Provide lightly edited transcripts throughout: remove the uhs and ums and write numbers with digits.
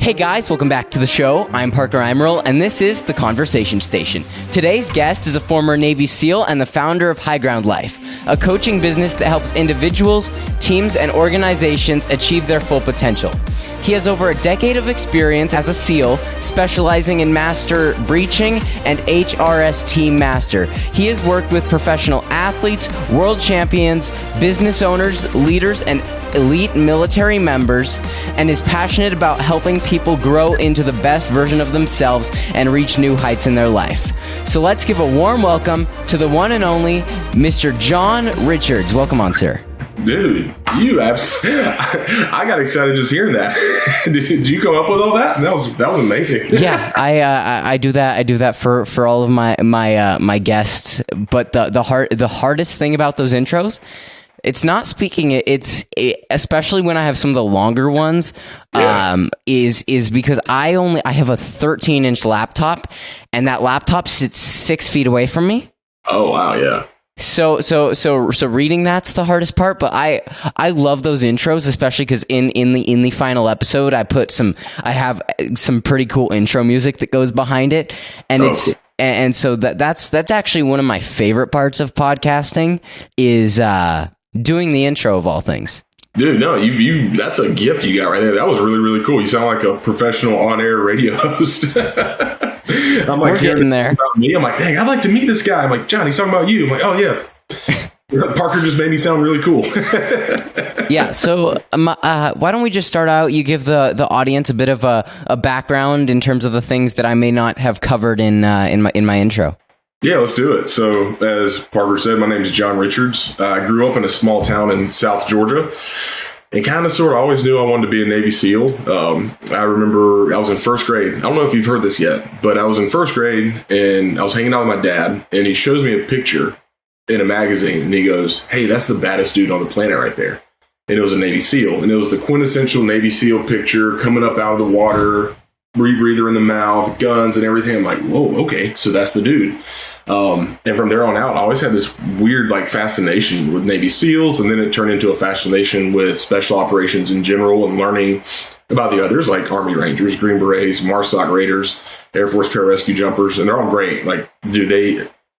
Hey guys, welcome back to the show. I'm Parker Emerald, and this is The Conversation Station. Today's guest is a former Navy SEAL and the founder of High Ground Life, a coaching business that helps individuals, teams, and organizations achieve their full potential. He has over a decade of experience as a SEAL, specializing in master breaching and HRST master. He has worked with professional athletes, world champions, business owners, leaders, and elite military members, and is passionate about helping people grow into the best version of themselves and reach new heights in their life. So let's give a warm welcome to the one and only Mr. John Richards. Welcome on, sir. Dude, I got excited just hearing that. Did you come up with all that? That was amazing. Yeah, I do that. I do that for all of my guests. But the hardest thing about those intros, it's not speaking it. It's especially when I have some of the longer ones, is because I have a 13-inch laptop, and that laptop sits 6 feet away from me. Oh wow, yeah. So reading, that's the hardest part, but I love those intros, especially because in the final episode I have some pretty cool intro music that goes behind it, and so that's actually one of my favorite parts of podcasting is doing the intro of all things. Dude, no, you that's a gift you got right there. That was really, really cool. You sound like a professional on-air radio host. I'm like, we're getting there. About me. I'm like, dang, I'd like to meet this guy. I'm like, John, he's talking about you. I'm like, oh yeah. Parker just made me sound really cool. Yeah. So why don't we just start out? You give the audience a bit of a background in terms of the things that I may not have covered in my intro. Yeah, let's do it. So as Parker said, my name is John Richards. I grew up in a small town in South Georgia. And kind of sort of always knew I wanted to be a Navy SEAL. I remember I was in first grade. I don't know if you've heard this yet, but I was in first grade and I was hanging out with my dad, and he shows me a picture in a magazine, and he goes, "Hey, that's the baddest dude on the planet right there." And it was a Navy SEAL, and it was the quintessential Navy SEAL picture, coming up out of the water, rebreather in the mouth, guns and everything. I'm like, whoa, okay, so that's the dude. And from there on out, I always had this weird fascination with Navy SEALs, and then it turned into a fascination with special operations in general and learning about the others like Army Rangers, Green Berets, MARSOC Raiders, Air Force Pararescue Jumpers, and they're all great.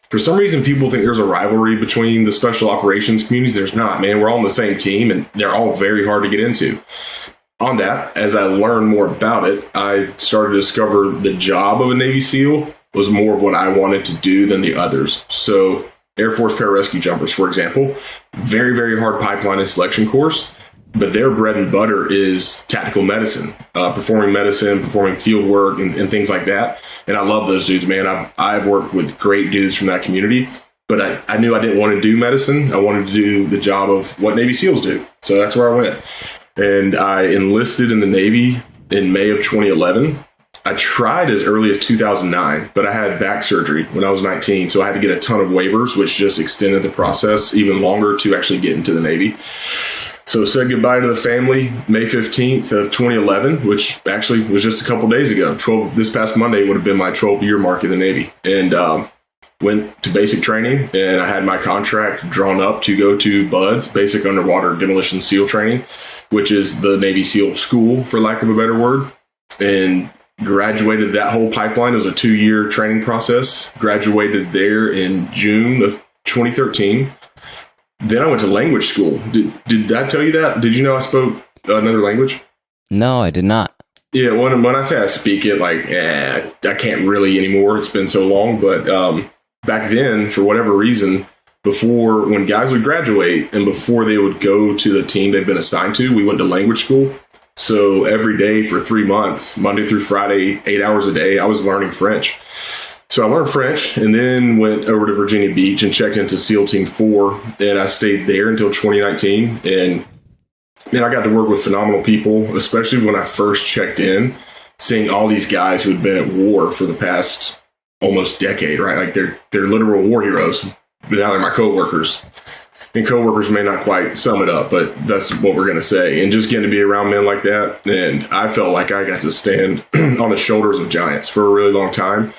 For some reason, people think there's a rivalry between the special operations communities. There's not, man. We're all on the same team, and they're all very hard to get into. On that, as I learned more about it, I started to discover the job of a Navy SEAL was more of what I wanted to do than the others. So Air Force Pararescue Jumpers, for example, very, very hard pipeline and selection course, but their bread and butter is tactical medicine, performing field work and things like that. And I love those dudes, man. I've worked with great dudes from that community, but I knew I didn't want to do medicine. I wanted to do the job of what Navy SEALs do. So that's where I went. And I enlisted in the Navy in May of 2011. I tried as early as 2009, but I had back surgery when I was 19. So I had to get a ton of waivers, which just extended the process even longer to actually get into the Navy. So said goodbye to the family May 15th of 2011, which actually was just a couple days ago. This past Monday would have been my 12-year mark in the Navy. And went to basic training, and I had my contract drawn up to go to BUDS, Basic Underwater Demolition SEAL Training, which is the Navy SEAL school, for lack of a better word. And graduated that whole pipeline. It was a 2-year training process. Graduated there in June of 2013. Then I went to language school. Did I tell you that? Did you know I spoke another language? No, I did not. Yeah, when I say I speak it, I can't really anymore. It's been so long. But back then, for whatever reason, when guys would graduate and before they would go to the team they've been assigned to, we went to language school. So every day for 3 months, Monday through Friday, 8 hours a day, I was learning French. So I learned French and then went over to Virginia Beach and checked into SEAL Team 4. And I stayed there until 2019. And then I got to work with phenomenal people, especially when I first checked in, seeing all these guys who had been at war for the past almost decade, right? Like they're literal war heroes, but now they're my coworkers. And coworkers may not quite sum it up, but that's what we're going to say. And just getting to be around men like that. And I felt like I got to stand on the shoulders of giants for a really long time.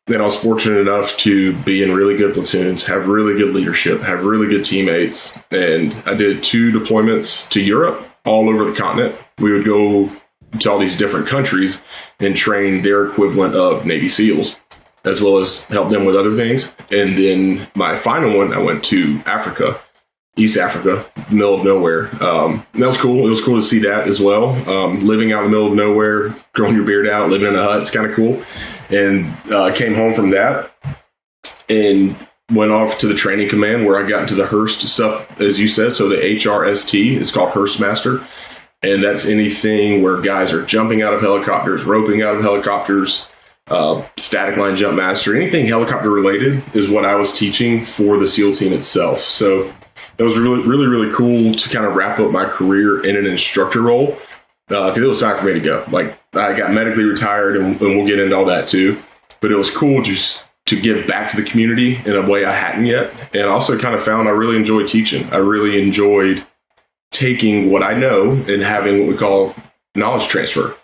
Then I was fortunate enough to be in really good platoons, have really good leadership, have really good teammates. And I did 2 deployments to Europe, all over the continent. We would go to all these different countries and train their equivalent of Navy SEALs, as well as help them with other things. And then my final one, I went to Africa, East Africa, middle of nowhere. That was cool. It was cool to see that as well. Living out in the middle of nowhere, growing your beard out, living in a hut, it's kind of cool. And came home from that and went off to the training command where I got into the HRST stuff, as you said. So the HRST is called HRST Master. And that's anything where guys are jumping out of helicopters, roping out of helicopters, static line jump master, anything helicopter related is what I was teaching for the SEAL team itself. So that was really, really, really cool to kind of wrap up my career in an instructor role, because it was time for me to go. Like, I got medically retired, and we'll get into all that too. But it was cool just to give back to the community in a way I hadn't yet. And also kind of found I really enjoyed teaching. I really enjoyed taking what I know and having what we call knowledge transfer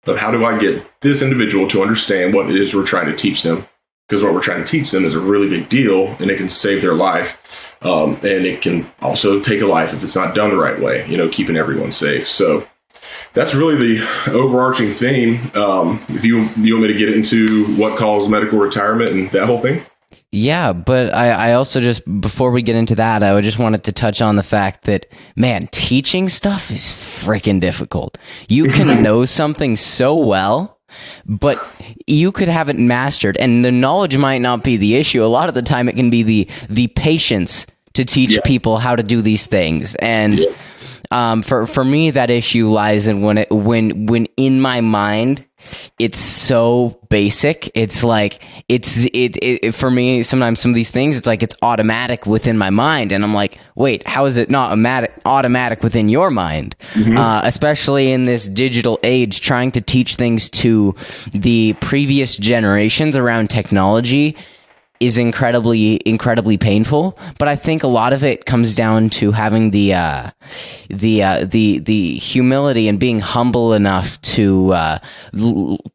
of how do I get this individual to understand what it is we're trying to teach them. Because what we're trying to teach them is a really big deal, and it can save their life. And it can also take a life if it's not done the right way, keeping everyone safe. So that's really the overarching theme. If you want me to get into what calls medical retirement and that whole thing. Yeah, but I also just, before we get into that, I just wanted to touch on the fact that, man, teaching stuff is freaking difficult. You can know something so well, but you could have it mastered, and the knowledge might not be the issue. A lot of the time it can be the patience to teach people how to do these things. And for me, that issue lies in when in my mind it's so basic. It's like it for me, sometimes some of these things, it's like it's automatic within my mind, and I'm like, wait, how is it not automatic within your mind? Especially in this digital age, trying to teach things to the previous generations around technology is incredibly painful. But I think a lot of it comes down to having the humility and being humble enough to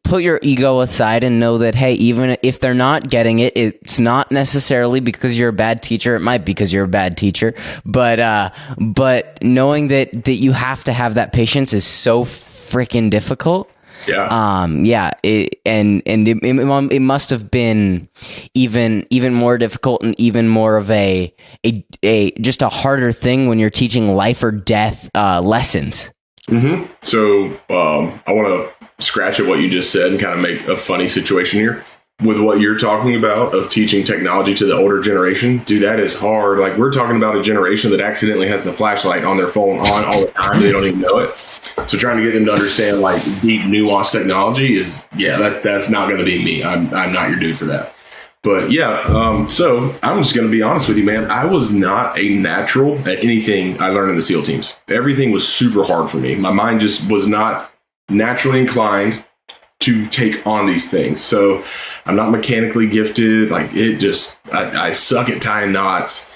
put your ego aside and know that, hey, even if they're not getting it, it's not necessarily because you're a bad teacher. It might be because you're a bad teacher, but knowing that you have to have that patience is so freaking difficult. It must have been even more difficult and even more of a just a harder thing when you're teaching life or death lessons. So I want to scratch at what you just said and kind of make a funny situation here with what you're talking about of teaching technology to the older generation. Dude, that is hard. Like, we're talking about a generation that accidentally has the flashlight on their phone on all the time. They don't even know it. So trying to get them to understand like deep, nuanced technology is, that's not going to be me. I'm not your dude for that. But so I'm just going to be honest with you, man. I was not a natural at anything I learned in the SEAL teams. Everything was super hard for me. My mind just was not naturally inclined to take on these things. So I'm not mechanically gifted. Like, I suck at tying knots,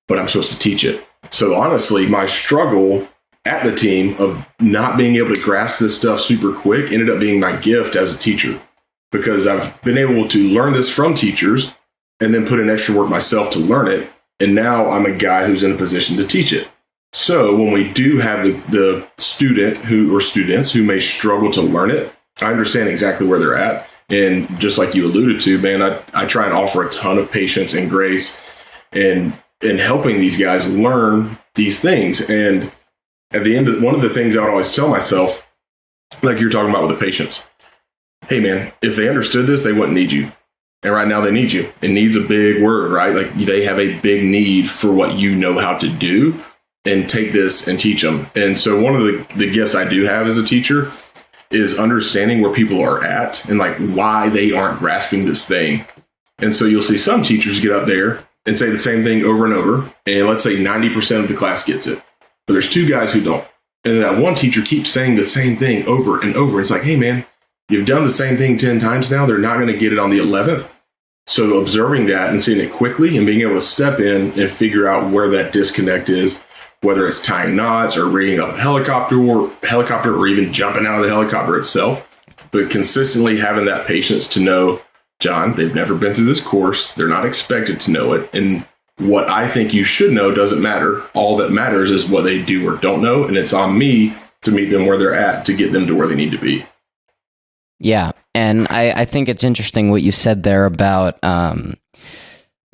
but I'm supposed to teach it. So honestly, my struggle at the team of not being able to grasp this stuff super quick ended up being my gift as a teacher, because I've been able to learn this from teachers and then put in extra work myself to learn it. And now I'm a guy who's in a position to teach it. So when we do have the student or students who may struggle to learn it, I understand exactly where they're at. And just like you alluded to, man, I try and offer a ton of patience and grace and helping these guys learn these things. And at the end, one of the things I would always tell myself, like you're talking about with the patience, hey, man, if they understood this, they wouldn't need you. And right now they need you. It needs a big word, right? Like, they have a big need for what you know how to do, and take this and teach them. And so one of the gifts I do have as a teacher is understanding where people are at and like why they aren't grasping this thing. And so you'll see some teachers get up there and say the same thing over and over. And let's say 90% of the class gets it, but there's two guys who don't. And that one teacher keeps saying the same thing over and over. It's like, hey, man, you've done the same thing 10 times now. They're not going to get it on the 11th. So observing that and seeing it quickly and being able to step in and figure out where that disconnect is, whether it's tying knots or rigging up a helicopter or even jumping out of the helicopter itself, but consistently having that patience to know, John, they've never been through this course. They're not expected to know it. And what I think you should know doesn't matter. All that matters is what they do or don't know. And it's on me to meet them where they're at to get them to where they need to be. Yeah, and I think it's interesting what you said there about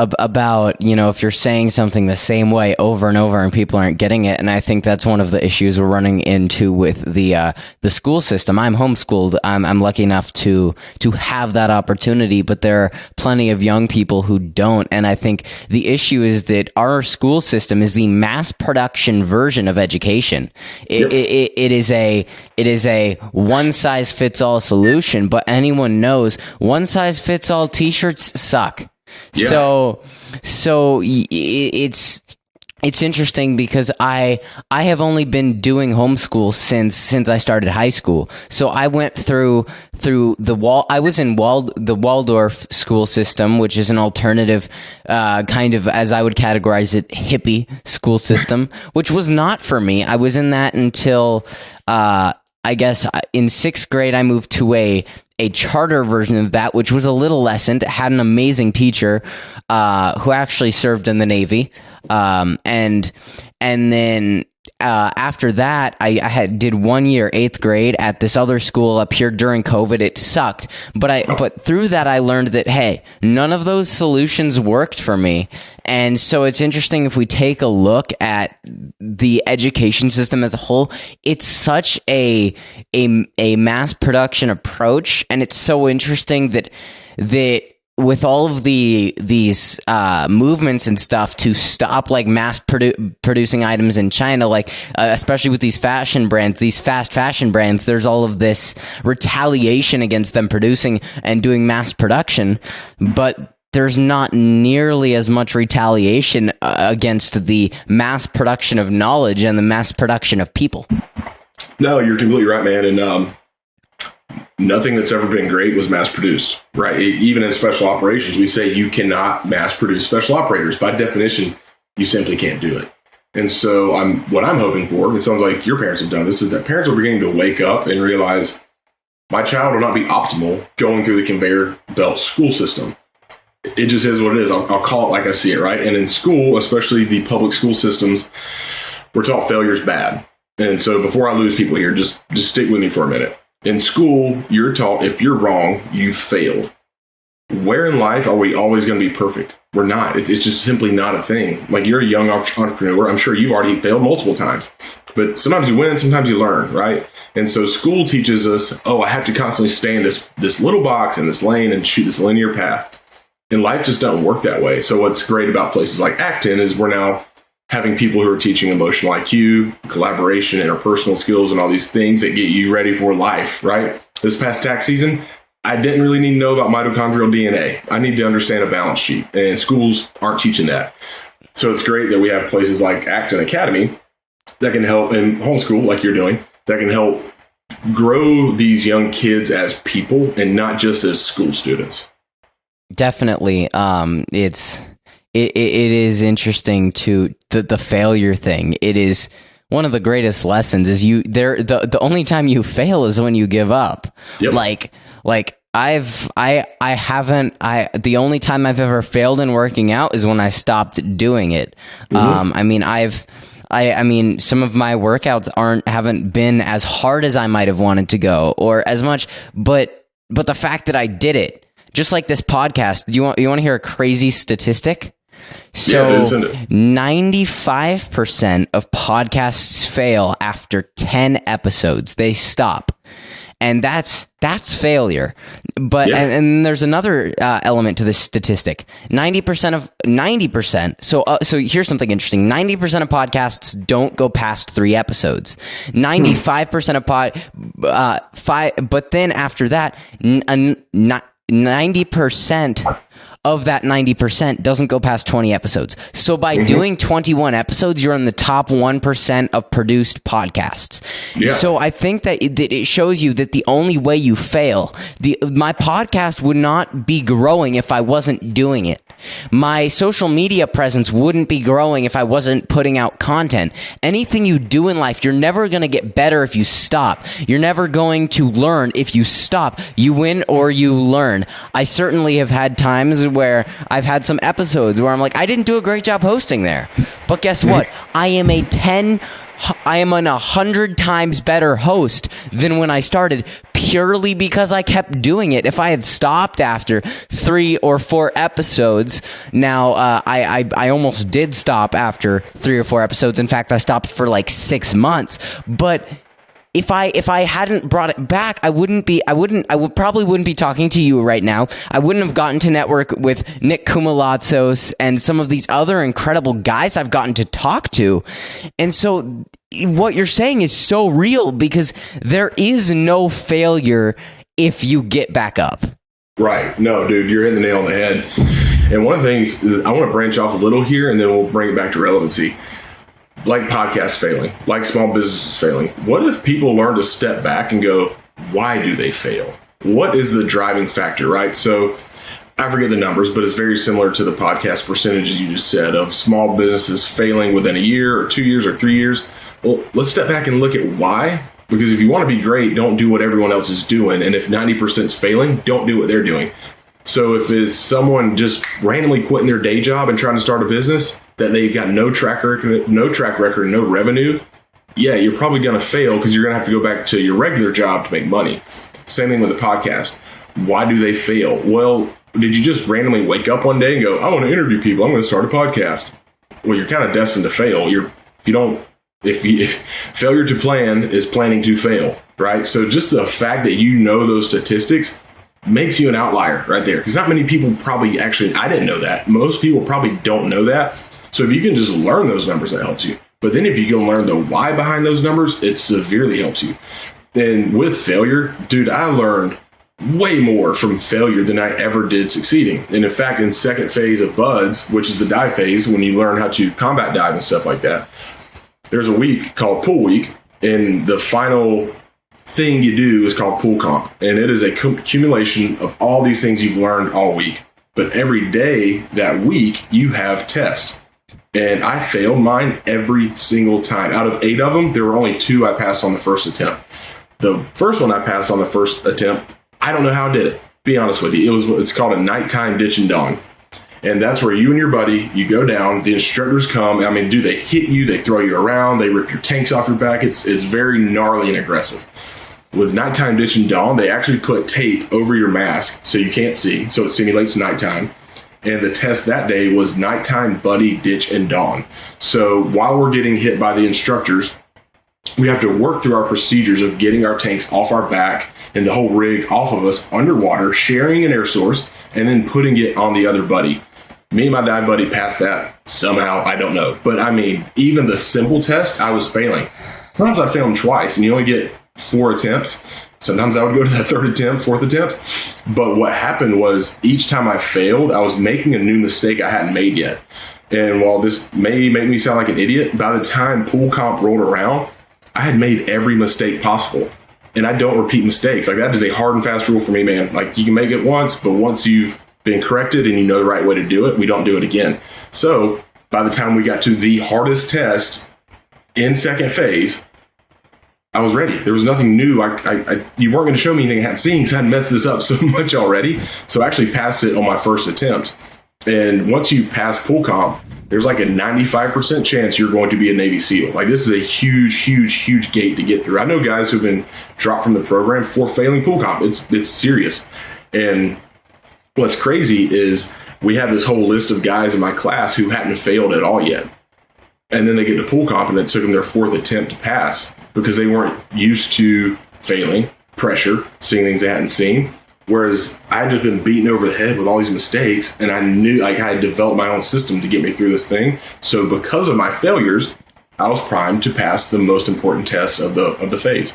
if you're saying something the same way over and over and people aren't getting it. And I think that's one of the issues we're running into with the school system. I'm homeschooled. I'm lucky enough to have that opportunity, but there are plenty of young people who don't. And I think the issue is that our school system is the mass production version of education. It is a one size fits all solution, but anyone knows one size fits all t-shirts suck. Yeah. So it's interesting because I have only been doing homeschool since I started high school. So I went through I was in the Waldorf school system, which is an alternative kind of, as I would categorize it, hippie school system, which was not for me. I was in that until I guess in 6th grade I moved to a charter version of that, which was a little lessened. It had an amazing teacher who actually served in the Navy, and then after that, I did 1 year, 8th grade, at this other school up here during COVID. It sucked, but through that I learned that, hey, none of those solutions worked for me. And so it's interesting if we take a look at the education system as a whole. It's such a mass production approach, and it's so interesting that with all of these movements and stuff to stop like mass producing items in China, like especially with these fashion brands, these fast fashion brands, there's all of this retaliation against them producing and doing mass production, but there's not nearly as much retaliation against the mass production of knowledge and the mass production of people. No, you're completely right, man. And nothing that's ever been great was mass produced, right? Even in special operations, we say you cannot mass produce special operators. By definition, you simply can't do it. And so what I'm hoping for, it sounds like your parents have done this, is that parents are beginning to wake up and realize my child will not be optimal going through the conveyor belt school system. It just is what it is. I'll call it like I see it, right? And in school, especially the public school systems, we're taught failure is bad. And so before I lose people here, just stick with me for a minute. In school, you're taught if you're wrong, you failed. Where in life are we always going to be perfect? We're not. It's just simply not a thing. Like, you're a young entrepreneur. I'm sure you've already failed multiple times. But sometimes you win, sometimes you learn, right? And so school teaches us, I have to constantly stay in this little box in this lane and shoot this linear path. And life just doesn't work that way. So what's great about places like Acton is we're now having people who are teaching emotional IQ, collaboration, interpersonal skills, and all these things that get you ready for life, right? This past tax season, I didn't really need to know about mitochondrial DNA. I need to understand a balance sheet, and schools aren't teaching that. So it's great that we have places like Acton Academy that can help, in homeschool like you're doing, that can help grow these young kids as people and not just as school students. Definitely. It is interesting to the failure thing. It is one of the greatest lessons is the only time you fail is when you give up. Yep. Like the only time I've ever failed in working out is when I stopped doing it. Mm-hmm. I mean, some of my workouts haven't been as hard as I might have wanted to go or as much, but the fact that I did it, just like this podcast, you want to hear a crazy statistic? So 95% of podcasts fail after 10 episodes. They stop. And that's failure. But and there's another element to this statistic. 90%. So here's something interesting. 90% of podcasts don't go past 3 episodes. 95% of but then after that, 90% of that 90% doesn't go past 20 episodes. So by doing 21 episodes, you're in the top 1% of produced podcasts. Yeah. So I think that it shows you that the only way you fail, my podcast would not be growing if I wasn't doing it. My social media presence wouldn't be growing if I wasn't putting out content. Anything you do in life, you're never going to get better if you stop. You're never going to learn if you stop. You win or you learn. I certainly have had times where I've had some episodes where I'm like, I didn't do a great job hosting there. But guess what? I am a 10 I am an 100 times better host than when I started, purely because I kept doing it. If I had stopped after 3 or 4 episodes, now I almost did stop after 3 or 4 episodes. In fact, I stopped for like 6 months. But if I hadn't brought it back, I probably wouldn't be talking to you right now. I wouldn't have gotten to network with Nick Kumalatsos and some of these other incredible guys I've gotten to talk to. And so what you're saying is so real, because there is no failure if you get back up. Right. No, dude, you're hitting the nail on the head. And one of the things, I want to branch off a little here, and then we'll bring it back to relevancy. Like podcasts failing, like small businesses failing. What if people learn to step back and go, why do they fail? What is the driving factor, right? So I forget the numbers, but it's very similar to the podcast percentages you just said of small businesses failing within a year or 2 years or 3 years. Well, let's step back and look at why. Because if you want to be great, don't do what everyone else is doing. And if 90% is failing, don't do what they're doing. So if it's someone just randomly quitting their day job and trying to start a business that they've got no track record, no revenue, yeah, you're probably going to fail because you're going to have to go back to your regular job to make money. Same thing with the podcast. Why do they fail? Well, did you just randomly wake up one day and go, I want to interview people, I'm going to start a podcast? Well, you're kind of destined to fail. If failure to plan is planning to fail, right? So just the fact that you know those statistics makes you an outlier right there. Because not many people probably I didn't know that. Most people probably don't know that. So if you can just learn those numbers, that helps you. But then if you can learn the why behind those numbers, it severely helps you. And with failure, dude, I learned way more from failure than I ever did succeeding. And in fact, in second phase of BUDS, which is the dive phase, when you learn how to combat dive and stuff like that, there's a week called Pool Week. And the final thing you do is called Pool Comp. And it is a accumulation of all these things you've learned all week. But every day that week, you have tests. And I failed mine every single time. Out of 8 of them, there were only 2 I passed on the first attempt. The first one I passed on the first attempt, I don't know how I did it. Be honest with you. It's called a nighttime ditch and dawn. And that's where you and your buddy, you go down, the instructors come. I mean, they hit you, they throw you around, they rip your tanks off your back. It's very gnarly and aggressive. With nighttime ditch and dawn, they actually put tape over your mask so you can't see. So it simulates nighttime. And the test that day was nighttime, buddy, ditch, and dawn. So while we're getting hit by the instructors, we have to work through our procedures of getting our tanks off our back and the whole rig off of us underwater, sharing an air source, and then putting it on the other buddy. Me and my dive buddy passed that somehow, I don't know. But I mean, even the simple test, I was failing. Sometimes I failed them twice, and you only get 4 attempts. Sometimes I would go to the 3rd attempt, 4th attempt. But what happened was each time I failed, I was making a new mistake I hadn't made yet. And while this may make me sound like an idiot, by the time Pool Comp rolled around, I had made every mistake possible. And I don't repeat mistakes. Like, that is a hard and fast rule for me, man. Like, you can make it once, but once you've been corrected and you know the right way to do it, we don't do it again. So by the time we got to the hardest test in second phase, I was ready. There was nothing new. You weren't going to show me anything I hadn't seen because I had messed this up so much already. So I actually passed it on my first attempt. And once you pass Pool Comp, there's like a 95% chance you're going to be a Navy SEAL. Like, this is a huge, huge, huge gate to get through. I know guys who've been dropped from the program for failing Pool Comp. It's serious. And what's crazy is we have this whole list of guys in my class who hadn't failed at all yet. And then they get to Pool Comp and it took them their 4th attempt to pass because they weren't used to failing, pressure, seeing things they hadn't seen. Whereas I had just been beaten over the head with all these mistakes, and I knew, like, I had developed my own system to get me through this thing. So because of my failures, I was primed to pass the most important test of the phase.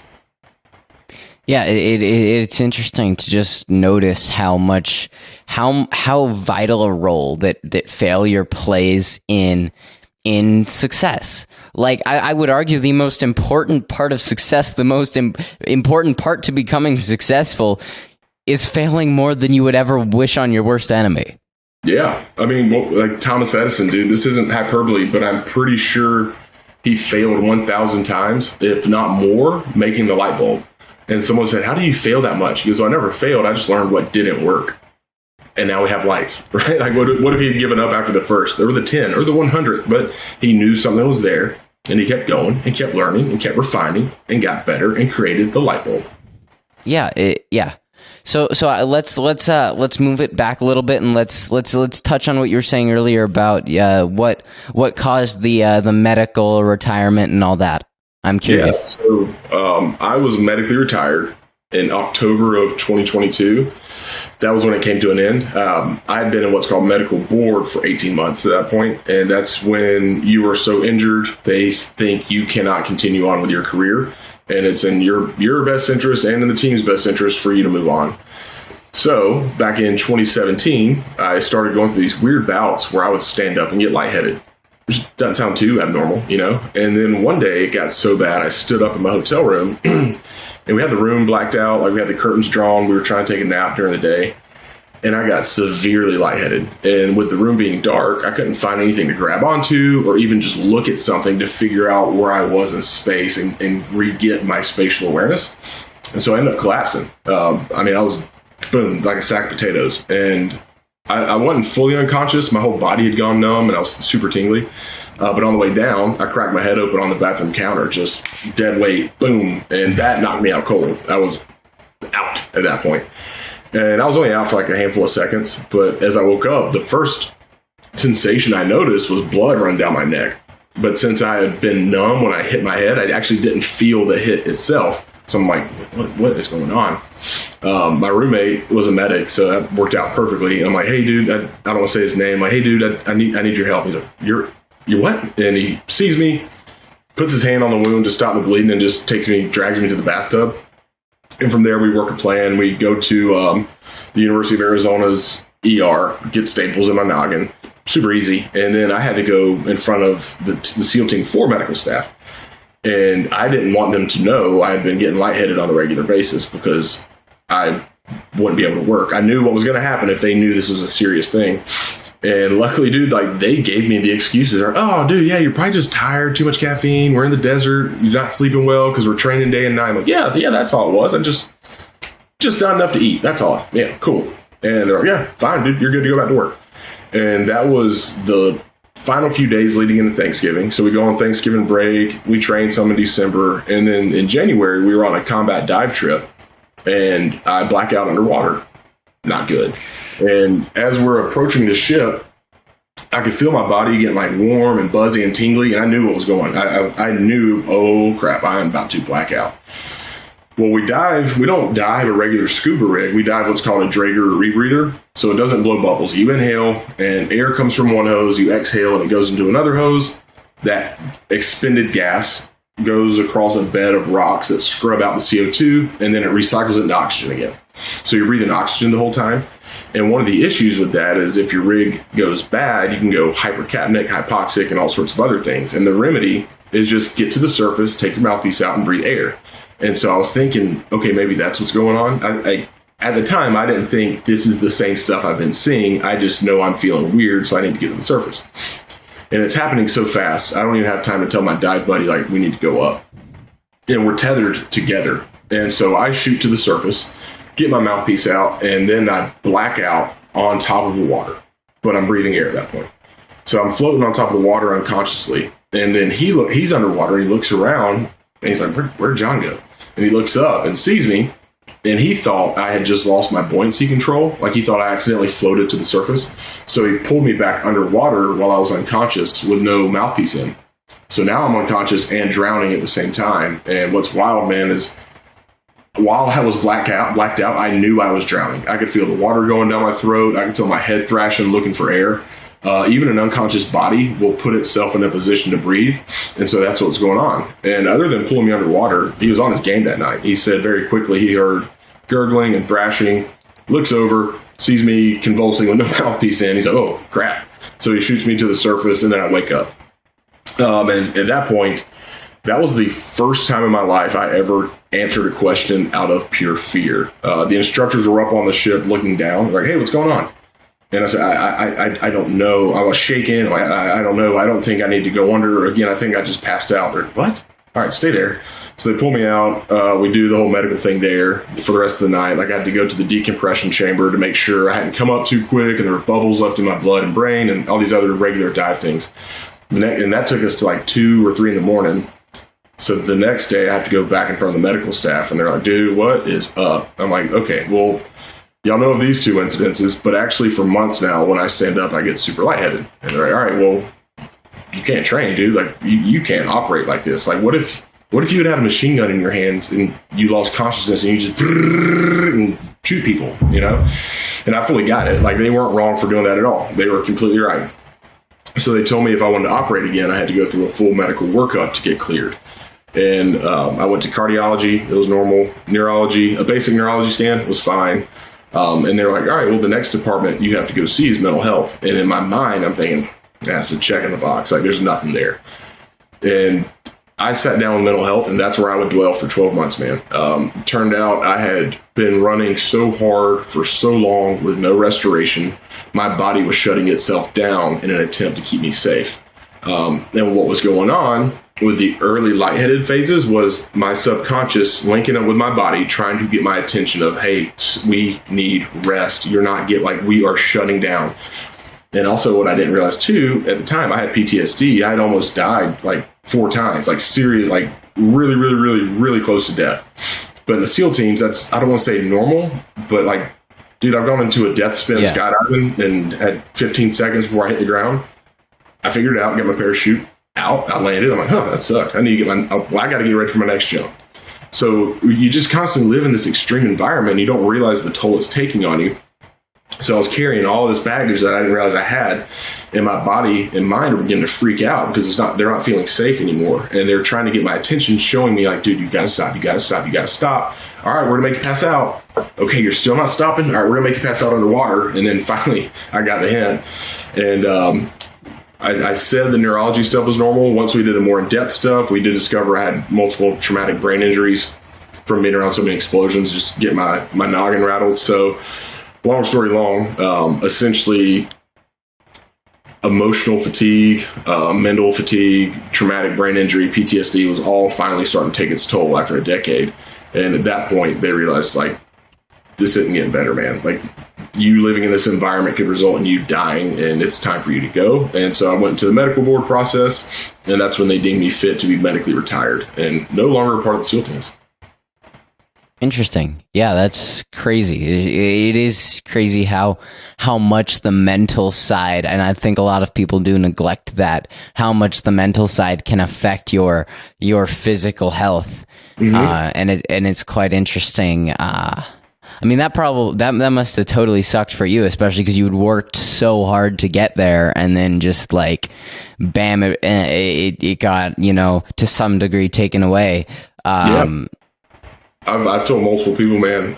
Yeah, it's interesting to just notice how vital a role that failure plays in success. Like, I would argue the most important part of success, the most important part to becoming successful, is failing more than you would ever wish on your worst enemy. Yeah. I mean, like Thomas Edison, dude, this isn't hyperbole, but I'm pretty sure he failed 1,000 times, if not more, making the light bulb. And someone said, how do you fail that much? He goes, I never failed. I just learned what didn't work. And now we have lights, right? Like, what if he had given up after the first or the 10 or the 100th? But he knew something was there. And he kept going and kept learning and kept refining and got better and created the light bulb. Yeah. Yeah. So let's move it back a little bit, and let's touch on what you were saying earlier about what caused the medical retirement and all that. I'm curious. Yeah, so I was medically retired in October of 2022. That was when it came to an end. I had been in what's called medical board for 18 months at that point, and that's when you are so injured, they think you cannot continue on with your career, and it's in your best interest and in the team's best interest for you to move on. So back in 2017, I started going through these weird bouts where I would stand up and get lightheaded, which doesn't sound too abnormal, you know? And then one day it got so bad, I stood up in my hotel room and we had the room blacked out, like we had the curtains drawn. We were trying to take a nap during the day, and I got severely lightheaded. And with the room being dark, I couldn't find anything to grab onto or even just look at something to figure out where I was in space and re-get my spatial awareness. And so I ended up collapsing. I was boom, like a sack of potatoes. And I wasn't fully unconscious. My whole body had gone numb and I was super tingly. But on the way down, I cracked my head open on the bathroom counter, just dead weight, boom. And that knocked me out cold. I was out at that point. And I was only out for like a handful of seconds. But as I woke up, the first sensation I noticed was blood running down my neck. But since I had been numb when I hit my head, I actually didn't feel the hit itself. So I'm like, what is going on? My roommate was a medic, so that worked out perfectly. And I'm like, hey, dude, I don't want to say his name. I'm like, hey, dude, I need your help. He's like, you're what? And he sees me, puts his hand on the wound to stop the bleeding, and just drags me to the bathtub. And from there, we work a plan. We go to the University of Arizona's ER, get staples in my noggin. Super easy. And then I had to go in front of the SEAL Team 4 medical staff. And I didn't want them to know I had been getting lightheaded on a regular basis because I wouldn't be able to work. I knew what was going to happen if they knew this was a serious thing. And luckily, dude, like they gave me the excuses. Oh, dude, yeah, you're probably just tired, too much caffeine. We're in the desert. You're not sleeping well because we're training day and night. I'm like, yeah, that's all it was. I just not enough to eat. That's all. Yeah, cool. And they're like, yeah, fine, dude, you're good to go back to work. And that was the final few days leading into Thanksgiving. So we go on Thanksgiving break. We train some in December. And then in January, we were on a combat dive trip. And I black out underwater. Not good. And as we're approaching the ship, I could feel my body getting like warm and buzzy and tingly. And I knew what was going on. I knew, oh crap, I am about to black out. Well, we don't dive a regular scuba rig. We dive what's called a Draeger rebreather. So it doesn't blow bubbles. You inhale and air comes from one hose. You exhale and it goes into another hose. That expended gas goes across a bed of rocks that scrub out the CO2, and then it recycles it into oxygen again. So you're breathing oxygen the whole time. And one of the issues with that is if your rig goes bad, you can go hypercapnic, hypoxic, and all sorts of other things. And the remedy is just get to the surface, take your mouthpiece out, and breathe air. And so I was thinking, okay, maybe that's what's going on. I at the time, I didn't think this is the same stuff I've been seeing. I just know I'm feeling weird, so I need to get to the surface. And it's happening so fast, I don't even have time to tell my dive buddy, like, we need to go up. And we're tethered together. And so I shoot to the surface, get my mouthpiece out, and then I black out on top of the water. But I'm breathing air at that point. So I'm floating on top of the water unconsciously. And then he's underwater, and he looks around, and he's like, where'd John go? And he looks up and sees me, and he thought I had just lost my buoyancy control. Like he thought I accidentally floated to the surface. So he pulled me back underwater while I was unconscious with no mouthpiece in. So now I'm unconscious and drowning at the same time. And what's wild, man, is while I was blacked out, I knew I was drowning. I could feel the water going down my throat. I could feel my head thrashing, looking for air. Even an unconscious body will put itself in a position to breathe. And so that's what's going on. And other than pulling me underwater, he was on his game that night. He said very quickly he heard gurgling and thrashing, looks over, sees me convulsing with no mouthpiece in. He's like, oh, crap. So he shoots me to the surface, and then I wake up. And at that point, that was the first time in my life I ever answered a question out of pure fear. The instructors were up on the ship looking down, like, hey, what's going on? And I said, I don't know. I was shaking. I don't know. I don't think I need to go under. Again, I think I just passed out. They're, what? All right, stay there. So they pull me out. We do the whole medical thing there for the rest of the night. Like I had to go to the decompression chamber to make sure I hadn't come up too quick and there were bubbles left in my blood and brain and all these other regular dive things. And that took us to like 2 or 3 in the morning. So the next day I have to go back in front of the medical staff, and they're like, dude, what is up? I'm like, okay, well, y'all know of these 2 incidences, but actually for months now, when I stand up, I get super lightheaded. And they're like, all right, well, you can't train, dude. Like, you can't operate like this. Like, what if you had a machine gun in your hands and you lost consciousness and you just and shoot people, you know? And I fully got it. Like, they weren't wrong for doing that at all. They were completely right. So they told me if I wanted to operate again, I had to go through a full medical workup to get cleared. And I went to cardiology. It was normal. Neurology, a basic neurology scan was fine. And they're like, all right, well, the next department you have to go see is mental health. And in my mind, I'm thinking, that's a check in the box. Like, there's nothing there. And I sat down with mental health, and that's where I would dwell for 12 months, man. Turned out I had been running so hard for so long with no restoration. My body was shutting itself down in an attempt to keep me safe. And what was going on with the early lightheaded phases was my subconscious linking up with my body, trying to get my attention of, hey, we need rest. We are shutting down. And also what I didn't realize too, at the time I had PTSD. I had almost died like 4 times, like serious, like really, really, really, really close to death. But in the SEAL teams, that's, I don't want to say normal, but like, dude, I've gone into a death spin skydiving and had 15 seconds before I hit the ground. I figured it out, got my parachute out, I landed. I'm like, that sucked. I need to I got to get ready for my next jump. So you just constantly live in this extreme environment. And you don't realize the toll it's taking on you. So I was carrying all this baggage that I didn't realize I had, and my body and mind were beginning to freak out because they're not feeling safe anymore. And they're trying to get my attention, showing me like, dude, you've got to stop. You got to stop. You got to stop. All right, we're going to make you pass out. Okay, you're still not stopping. All right, we're going to make you pass out underwater. And then finally I got the hint. And, I said the neurology stuff was normal. Once we did the more in-depth stuff, we did discover I had multiple traumatic brain injuries from being around so many explosions, just get my noggin rattled. So long story long, essentially emotional fatigue, mental fatigue, traumatic brain injury, PTSD was all finally starting to take its toll after a decade. And at that point, they realized, like, this isn't getting better, man. Like, you living in this environment could result in you dying, and it's time for you to go. And so I went to the medical board process, and that's when they deemed me fit to be medically retired and no longer a part of the SEAL teams. Interesting. Yeah, that's crazy. It is crazy how much the mental side, and I think a lot of people do neglect that, how much the mental side can affect your physical health. Mm-hmm. And it's quite interesting. I mean, that must have totally sucked for you, especially because you had worked so hard to get there, and then just like, bam, it got, to some degree taken away. Yeah. I've told multiple people, man,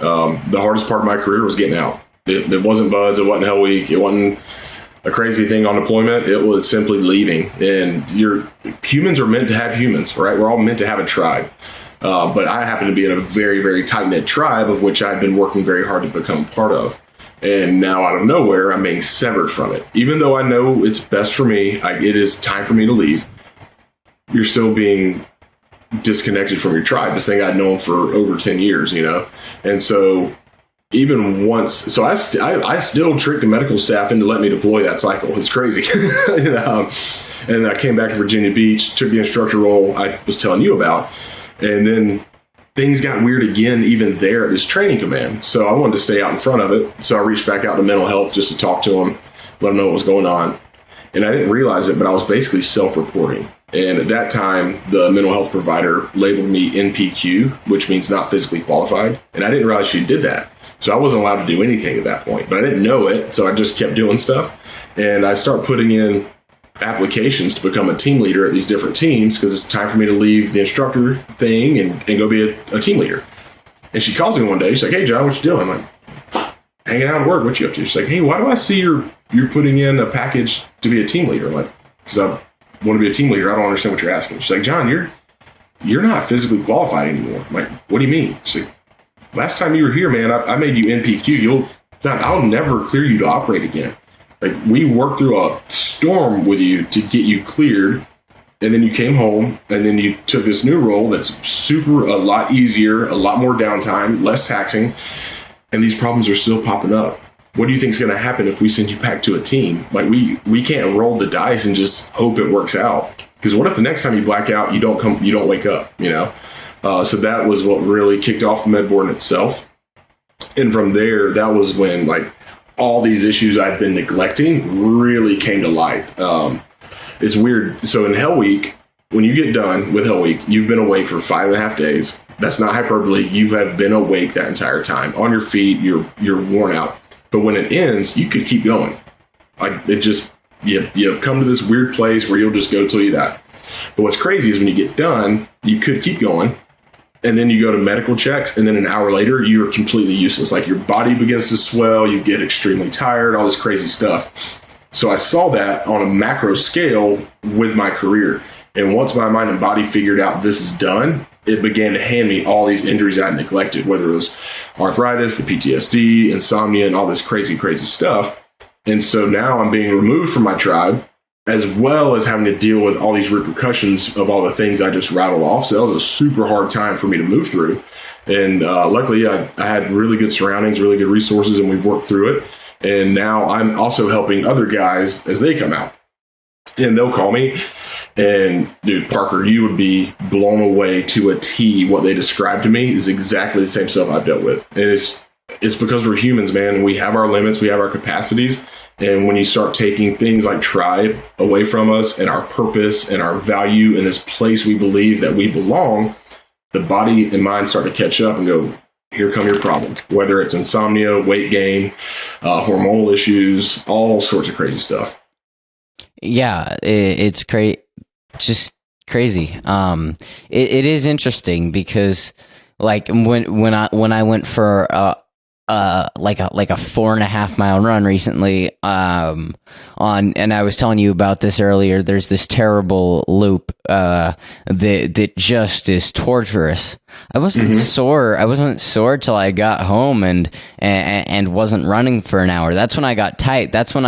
the hardest part of my career was getting out. It wasn't buds. It wasn't Hell Week. It wasn't a crazy thing on deployment. It was simply leaving. And humans are meant to have humans, right? We're all meant to have a tribe. But I happen to be in a very, very tight-knit tribe of which I've been working very hard to become part of. And now out of nowhere, I'm being severed from it. Even though I know it's best for me, it is time for me to leave. You're still being disconnected from your tribe, this thing I'd known for over 10 years, And so even once, so I still tricked the medical staff into letting me deploy that cycle. It's crazy. And I came back to Virginia Beach, took the instructor role I was telling you about. And then things got weird again, even there at this training command. So I wanted to stay out in front of it. So I reached back out to mental health just to talk to them, let them know what was going on. And I didn't realize it, but I was basically self-reporting. And at that time, the mental health provider labeled me NPQ, which means not physically qualified. And I didn't realize she did that. So I wasn't allowed to do anything at that point, but I didn't know it. So I just kept doing stuff. And I start putting in applications to become a team leader at these different teams because it's time for me to leave the instructor thing and go be a team leader. And she calls me one day. She's like, hey, John, what you doing? I'm like, hanging out at work. What you up to? She's like, hey, why do I see you're putting in a package to be a team leader? I'm like, because I want to be a team leader. I don't understand what you're asking. She's like, John, you're not physically qualified anymore. I'm like, what do you mean? She's like, last time you were here, man, I made you NPQ. I'll never clear you to operate again. Like, we worked through a storm with you to get you cleared, and then you came home, and then you took this new role that's a lot easier, a lot more downtime, less taxing, and these problems are still popping up. what do you think is going to happen if we send you back to a team? Like we can't roll the dice and just hope it works out. Because what if the next time you black out, you don't wake up, you know? So that was what really kicked off the med board in itself. And from there, that was when like all these issues I'd been neglecting really came to light. It's weird. So in Hell Week, when you get done with Hell Week, you've been awake for 5.5 days. That's not hyperbole. You have been awake that entire time. On your feet, you're worn out. But when it ends, you could keep going. Like it just, you come to this weird place where you'll just go till you die. But what's crazy is when you get done, you could keep going. And then you go to medical checks. And then an hour later, you're completely useless. Like your body begins to swell. You get extremely tired, all this crazy stuff. So I saw that on a macro scale with my career. And once my mind and body figured out this is done, it began to hand me all these injuries I neglected, whether it was arthritis, the PTSD, insomnia, and all this crazy, crazy stuff. And so now I'm being removed from my tribe, as well as having to deal with all these repercussions of all the things I just rattled off. So that was a super hard time for me to move through. And luckily, I had really good surroundings, really good resources, and we've worked through it. And now I'm also helping other guys as they come out. And they'll call me. And dude, Parker, you would be blown away to a T. What they described to me is exactly the same stuff I've dealt with. And it's because we're humans, man, and we have our limits, we have our capacities. And when you start taking things like tribe away from us and our purpose and our value in this place we believe that we belong, the body and mind start to catch up and go, here come your problems, whether it's insomnia, weight gain, hormonal issues, all sorts of crazy stuff. Yeah, it's great. Just crazy. It is interesting because like when I went for like a 4.5 mile run recently, and I was telling you about this earlier, there's this terrible loop that just is torturous. I wasn't sore till I got home and wasn't running for an hour. That's when I got tight. That's when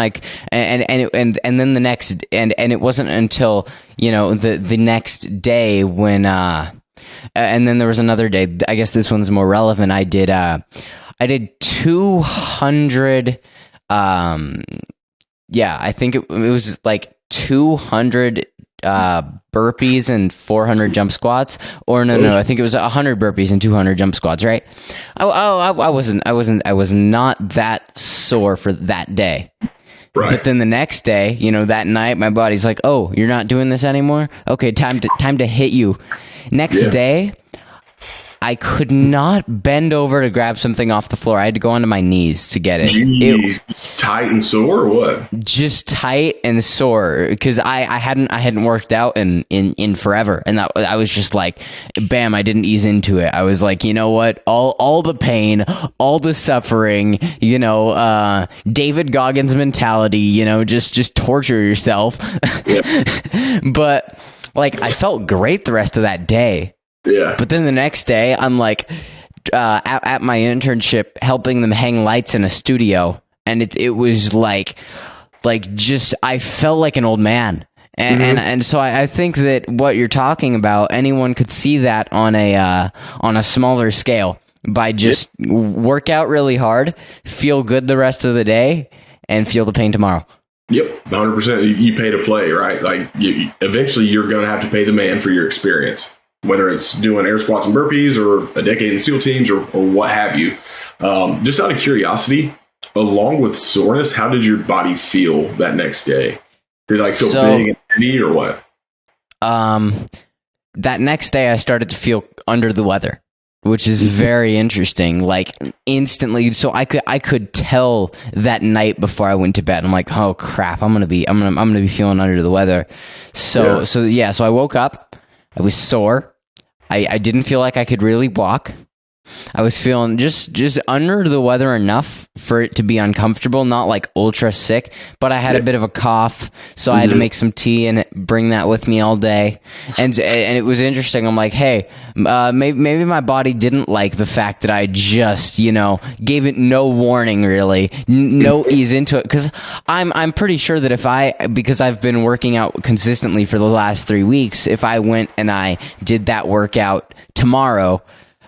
and then the next and it wasn't until, you know, the next day when and then there was another day. I guess this one's more relevant. I did 200 I think it was like 200 burpees and 400 jump squats, or no, I think it was 100 burpees and 200 jump squats, right? I was not that sore for that day. Right. But then the next day, you know, that night, my body's like, "Oh, you're not doing this anymore? Okay, time to hit you." Next day, I could not bend over to grab something off the floor. I had to go onto my knees to get it. Jeez, tight and sore or what? Just tight and sore because I hadn't worked out in forever, and that I was just like, bam! I didn't ease into it. I was like, you know what? All the pain, all the suffering, you know, David Goggins mentality. You know, just torture yourself. Yep. But like, I felt great the rest of that day. Yeah. But then the next day, I'm like at my internship helping them hang lights in a studio. And it was like just, I felt like an old man. And so I think that what you're talking about, anyone could see that on a smaller scale by just work out really hard, feel good the rest of the day, and feel the pain tomorrow. Yep, 100%. You pay to play, right? Like eventually you're going to have to pay the man for your experience, whether it's doing air squats and burpees or a decade in SEAL teams or what have you. Just out of curiosity, along with soreness, how did your body feel that next day? Did you feel big and heavy or what? That next day I started to feel under the weather, which is very interesting. Like instantly, so I could tell that night before I went to bed. I'm like, oh crap, I'm gonna be feeling under the weather. So I woke up, I was sore. I didn't feel like I could really walk. I was feeling just under the weather enough for it to be uncomfortable, not like ultra sick, but I had a bit of a cough, so I had to make some tea and bring that with me all day. And it was interesting. I'm like, hey, maybe my body didn't like the fact that I just, you know, gave it no warning, really, no ease into it, because I'm pretty sure that because I've been working out consistently for the last 3 weeks, if I went and I did that workout tomorrow,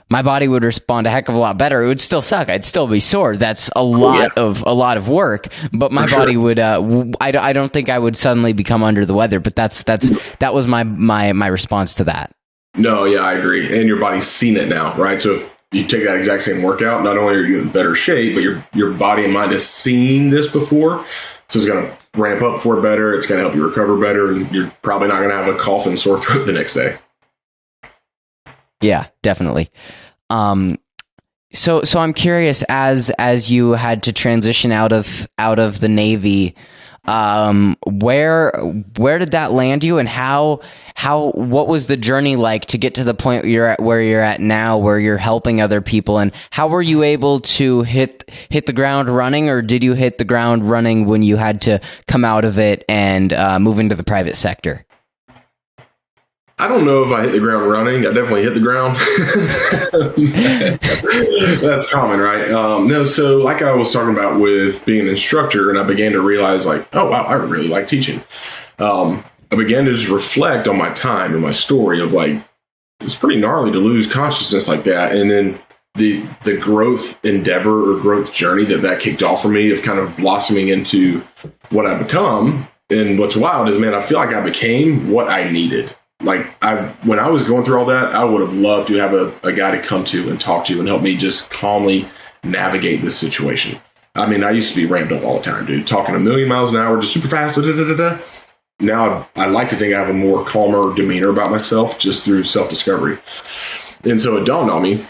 my body would respond a heck of a lot better. It would still suck. I'd still be sore. That's a lot of work, but my body would, I don't think I would suddenly become under the weather, but that was my response to that. No, yeah, I agree. And your body's seen it now, right? So if you take that exact same workout, not only are you in better shape, but your body and mind has seen this before. So it's going to ramp up for it better. It's going to help you recover better. And you're probably not going to have a cough and sore throat the next day. Yeah, definitely. So I'm curious, as you had to transition out of the Navy, where did that land you, and what was the journey like to get to the point where you're at now, where you're helping other people, and how were you able to hit the ground running, or did you hit the ground running when you had to come out of it and move into the private sector? I don't know if I hit the ground running. I definitely hit the ground. That's common, right? No, so like I was talking about with being an instructor, and I began to realize like, oh, wow, I really like teaching. I began to just reflect on my time and my story of like, it's pretty gnarly to lose consciousness like that. And then the growth endeavor or growth journey that kicked off for me of kind of blossoming into what I've become. And what's wild is, man, I feel like I became what I needed. Like when I was going through all that, I would have loved to have a guy to come to and talk to and help me just calmly navigate this situation. I mean, I used to be ramped up all the time, dude, talking a million miles an hour, just super fast. Now I like to think I have a more calmer demeanor about myself just through self-discovery. And so it dawned on me,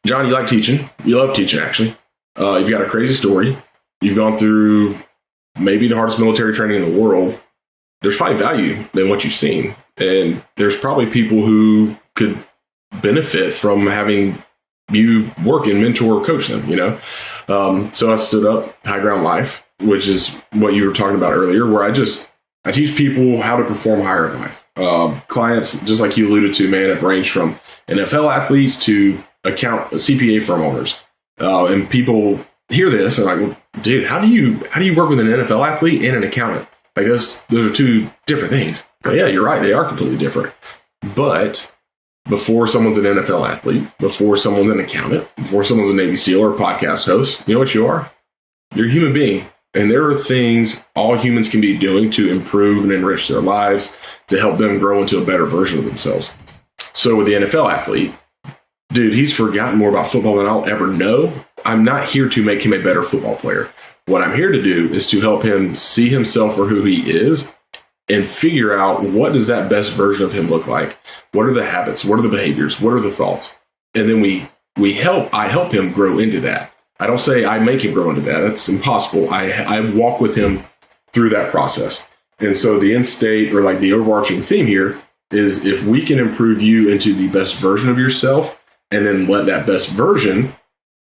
John, you like teaching. You love teaching, actually. You've got a crazy story. You've gone through maybe the hardest military training in the world. There's probably value in what you've seen. And there's probably people who could benefit from having you work and mentor or coach them, you know? So I stood up High Ground Life, which is what you were talking about earlier, where I teach people how to perform higher in life. Clients, just like you alluded to, man, have ranged from NFL athletes to CPA firm owners. And people hear this and like, well, dude, how do you work with an NFL athlete and an accountant? Like those are two different things. But yeah, you're right. They are completely different. But before someone's an NFL athlete, before someone's an accountant, before someone's a Navy SEAL or a podcast host, you know what you are? You're a human being. And there are things all humans can be doing to improve and enrich their lives, to help them grow into a better version of themselves. So with the NFL athlete, dude, he's forgotten more about football than I'll ever know. I'm not here to make him a better football player. What I'm here to do is to help him see himself for who he is and figure out what does that best version of him look like? What are the habits? What are the behaviors? What are the thoughts? And then I help him grow into that. I don't say I make him grow into that. That's impossible. I walk with him through that process. And so the end state, or like the overarching theme here, is if we can improve you into the best version of yourself and then let that best version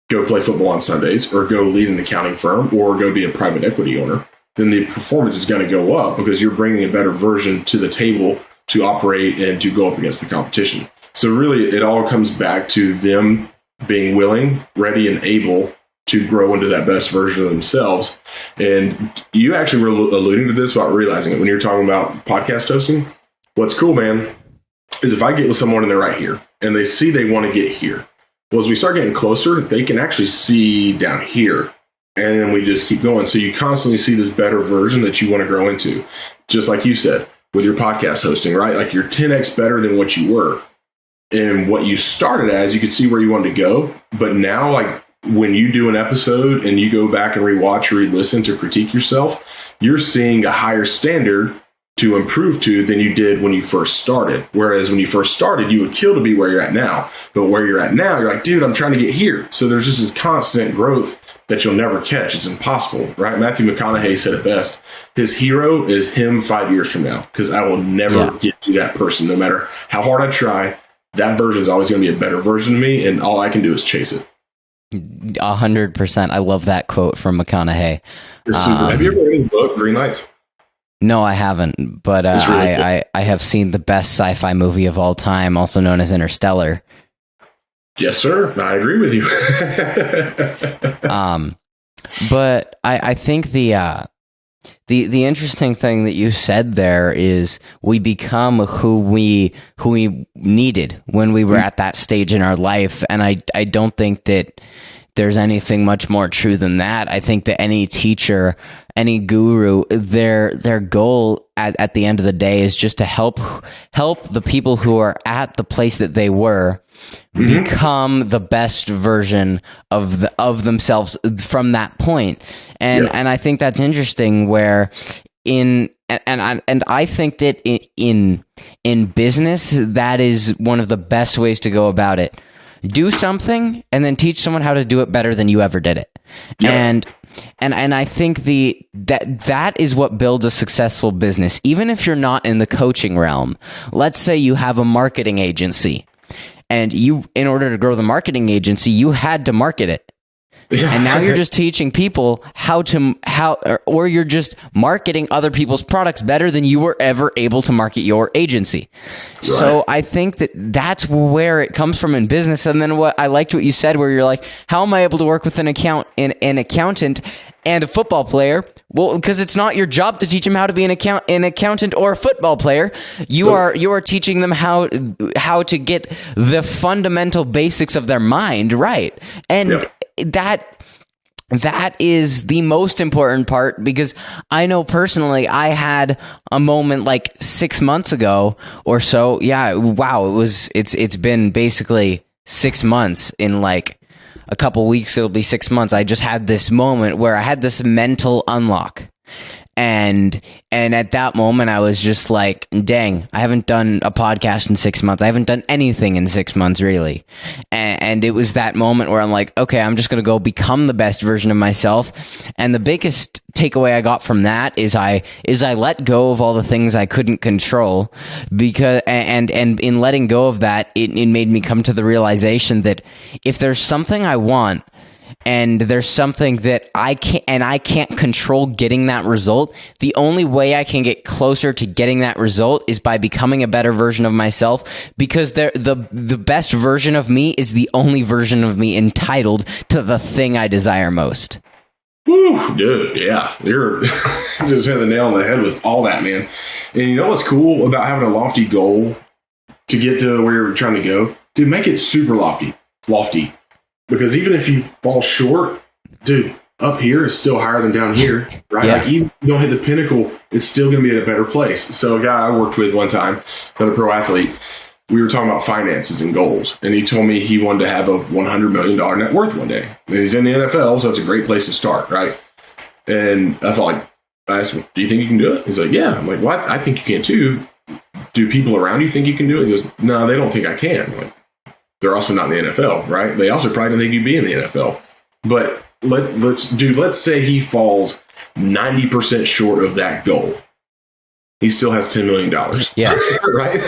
go play football on Sundays or go lead an accounting firm or go be a private equity owner, then the performance is going to go up because you're bringing a better version to the table to operate and to go up against the competition. So really, it all comes back to them being willing, ready, and able to grow into that best version of themselves. And you actually were alluding to this without realizing it when you're talking about podcast hosting. What's cool, man, is if I get with someone and they're right here and they see they want to get here, well, as we start getting closer, they can actually see down here. And then we just keep going. So you constantly see this better version that you want to grow into. Just like you said, with your podcast hosting, right? Like you're 10x better than what you were. And what you started as, you could see where you wanted to go. But now, like when you do an episode and you go back and rewatch or re-listen to critique yourself, you're seeing a higher standard to improve to than you did when you first started. Whereas when you first started, you would kill to be where you're at now. But where you're at now, you're like, dude, I'm trying to get here. So there's just this constant growth that you'll never catch. It's impossible, right? Matthew McConaughey said it best. His hero is him 5 years from now, because I will never get to that person. No matter how hard I try, that version is always going to be a better version of me, and all I can do is chase it. 100%. I love that quote from McConaughey. Have you ever read his book, Green Lights? No, I haven't, but really I have seen the best sci-fi movie of all time, also known as Interstellar. Yes, sir. I agree with you. But I think the The interesting thing that you said there is we become who we needed when we were at that stage in our life, and I don't think that there's anything much more true than that. I think that any teacher, any guru, their goal at the end of the day is just to help the people who are at the place that they were become the best version of themselves from that point. And I think that's interesting where I think that in business, that is one of the best ways to go about it. Do something and then teach someone how to do it better than you ever did it. Yeah. And I think that is what builds a successful business. Even if you're not in the coaching realm, let's say you have a marketing agency, and in order to grow the marketing agency, you had to market it. Yeah. And now you're just teaching people or you're just marketing other people's products better than you were ever able to market your agency. Right. So I think that's where it comes from in business. And then what I liked what you said, where you're like, how am I able to work with an accountant and a football player? Well, because it's not your job to teach them how to be an accountant or a football player. You are teaching them how to get the fundamental basics of their mind right. And that is the most important part, because I know personally I had a moment like 6 months ago or so. Yeah, wow, it's been basically 6 months. In like a couple weeks it'll be 6 months. I just had this moment where I had this mental unlock. And at that moment, I was just like, dang, I haven't done a podcast in 6 months. I haven't done anything in 6 months, really. And it was that moment where I'm like, okay, I'm just going to go become the best version of myself. And the biggest takeaway I got from that is I let go of all the things I couldn't control, because and in letting go of that, it made me come to the realization that if there's something I want, and there's something that I can't control getting that result, the only way I can get closer to getting that result is by becoming a better version of myself, because the best version of me is the only version of me entitled to the thing I desire most. Woo, dude, yeah. You're just hitting the nail on the head with all that, man. And you know what's cool about having a lofty goal to get to where you're trying to go? Dude, make it super lofty. Because even if you fall short, dude, up here is still higher than down here, right? Yeah. Like even if you don't hit the pinnacle, it's still going to be at a better place. So a guy I worked with one time, another pro athlete, we were talking about finances and goals. And he told me he wanted to have a $100 million net worth one day. And he's in the NFL, so it's a great place to start, right? And I asked him, do you think you can do it? He's like, yeah. I'm like, well, I think you can too. Do people around you think you can do it? He goes, no, they don't think I can. I'm like, they're also not in the NFL, right? They also probably don't think you'd be in the NFL. But let's say he falls 90% short of that goal. He still has $10 million. Yeah. Right?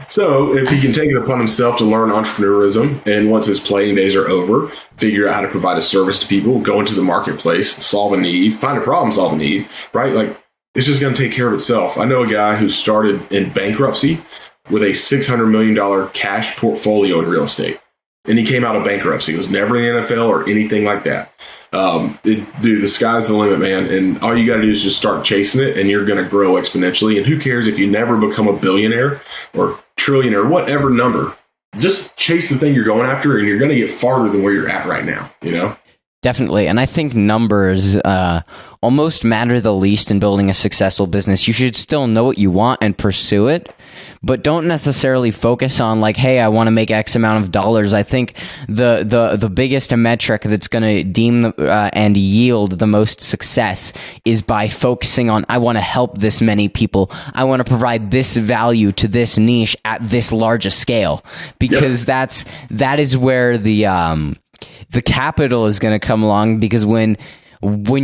So if he can take it upon himself to learn entrepreneurism, and once his playing days are over, figure out how to provide a service to people, go into the marketplace, solve a need, find a problem, solve a need, right? Like, it's just going to take care of itself. I know a guy who started in bankruptcy with a $600 million cash portfolio in real estate. And he came out of bankruptcy. He was never in the NFL or anything like that. Dude, the sky's the limit, man. And all you got to do is just start chasing it, and you're going to grow exponentially. And who cares if you never become a billionaire or trillionaire, whatever number. Just chase the thing you're going after, and you're going to get farther than where you're at right now, you know? Definitely. And I think numbers almost matter the least in building a successful business. You should still know what you want and pursue it, but don't necessarily focus on like, hey, I want to make X amount of dollars. I think the biggest metric that's going to deem and yield the most success is by focusing on, I want to help this many people. I want to provide this value to this niche at this large a scale, because that is where the capital is going to come along, because when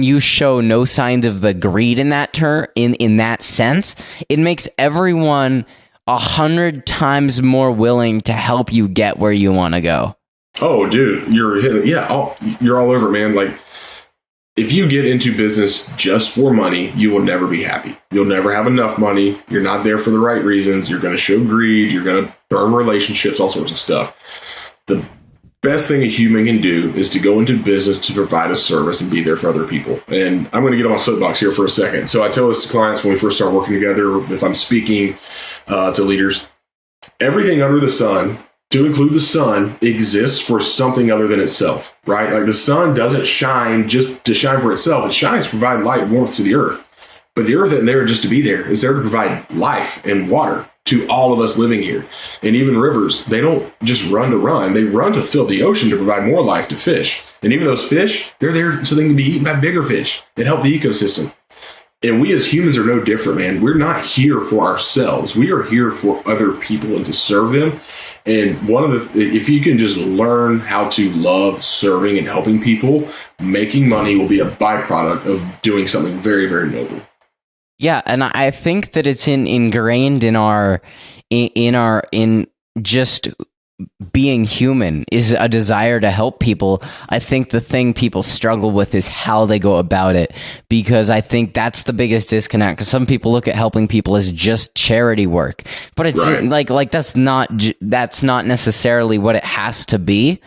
you show no signs of the greed in that in that sense, it makes everyone 100 times more willing to help you get where you want to go. Oh, dude, you're all over, man. Like, if you get into business just for money, you will never be happy. You'll never have enough money. You're not there for the right reasons. You're going to show greed. You're going to burn relationships, all sorts of stuff. The best thing a human can do is to go into business to provide a service and be there for other people. And I'm going to get on my soapbox here for a second. So I tell this to clients when we first start working together, if I'm speaking to leaders, everything under the sun, to include the sun, exists for something other than itself, right? Like the sun doesn't shine just to shine for itself. It shines to provide light and warmth to the earth. But the earth isn't there just to be there. It's there to provide life and water to all of us living here. And even rivers, they don't just run to run. They run to fill the ocean to provide more life to fish. And even those fish, they're there so they can be eaten by bigger fish and help the ecosystem. And we as humans are no different, man. We're not here for ourselves. We are here for other people and to serve them. And if you can just learn how to love serving and helping people, making money will be a byproduct of doing something very, very noble. Yeah, and I think that it's ingrained in just being human is a desire to help people. I think the thing people struggle with is how they go about it, because I think that's the biggest disconnect. Because some people look at helping people as just charity work, but it's right. like that's not necessarily what it has to be.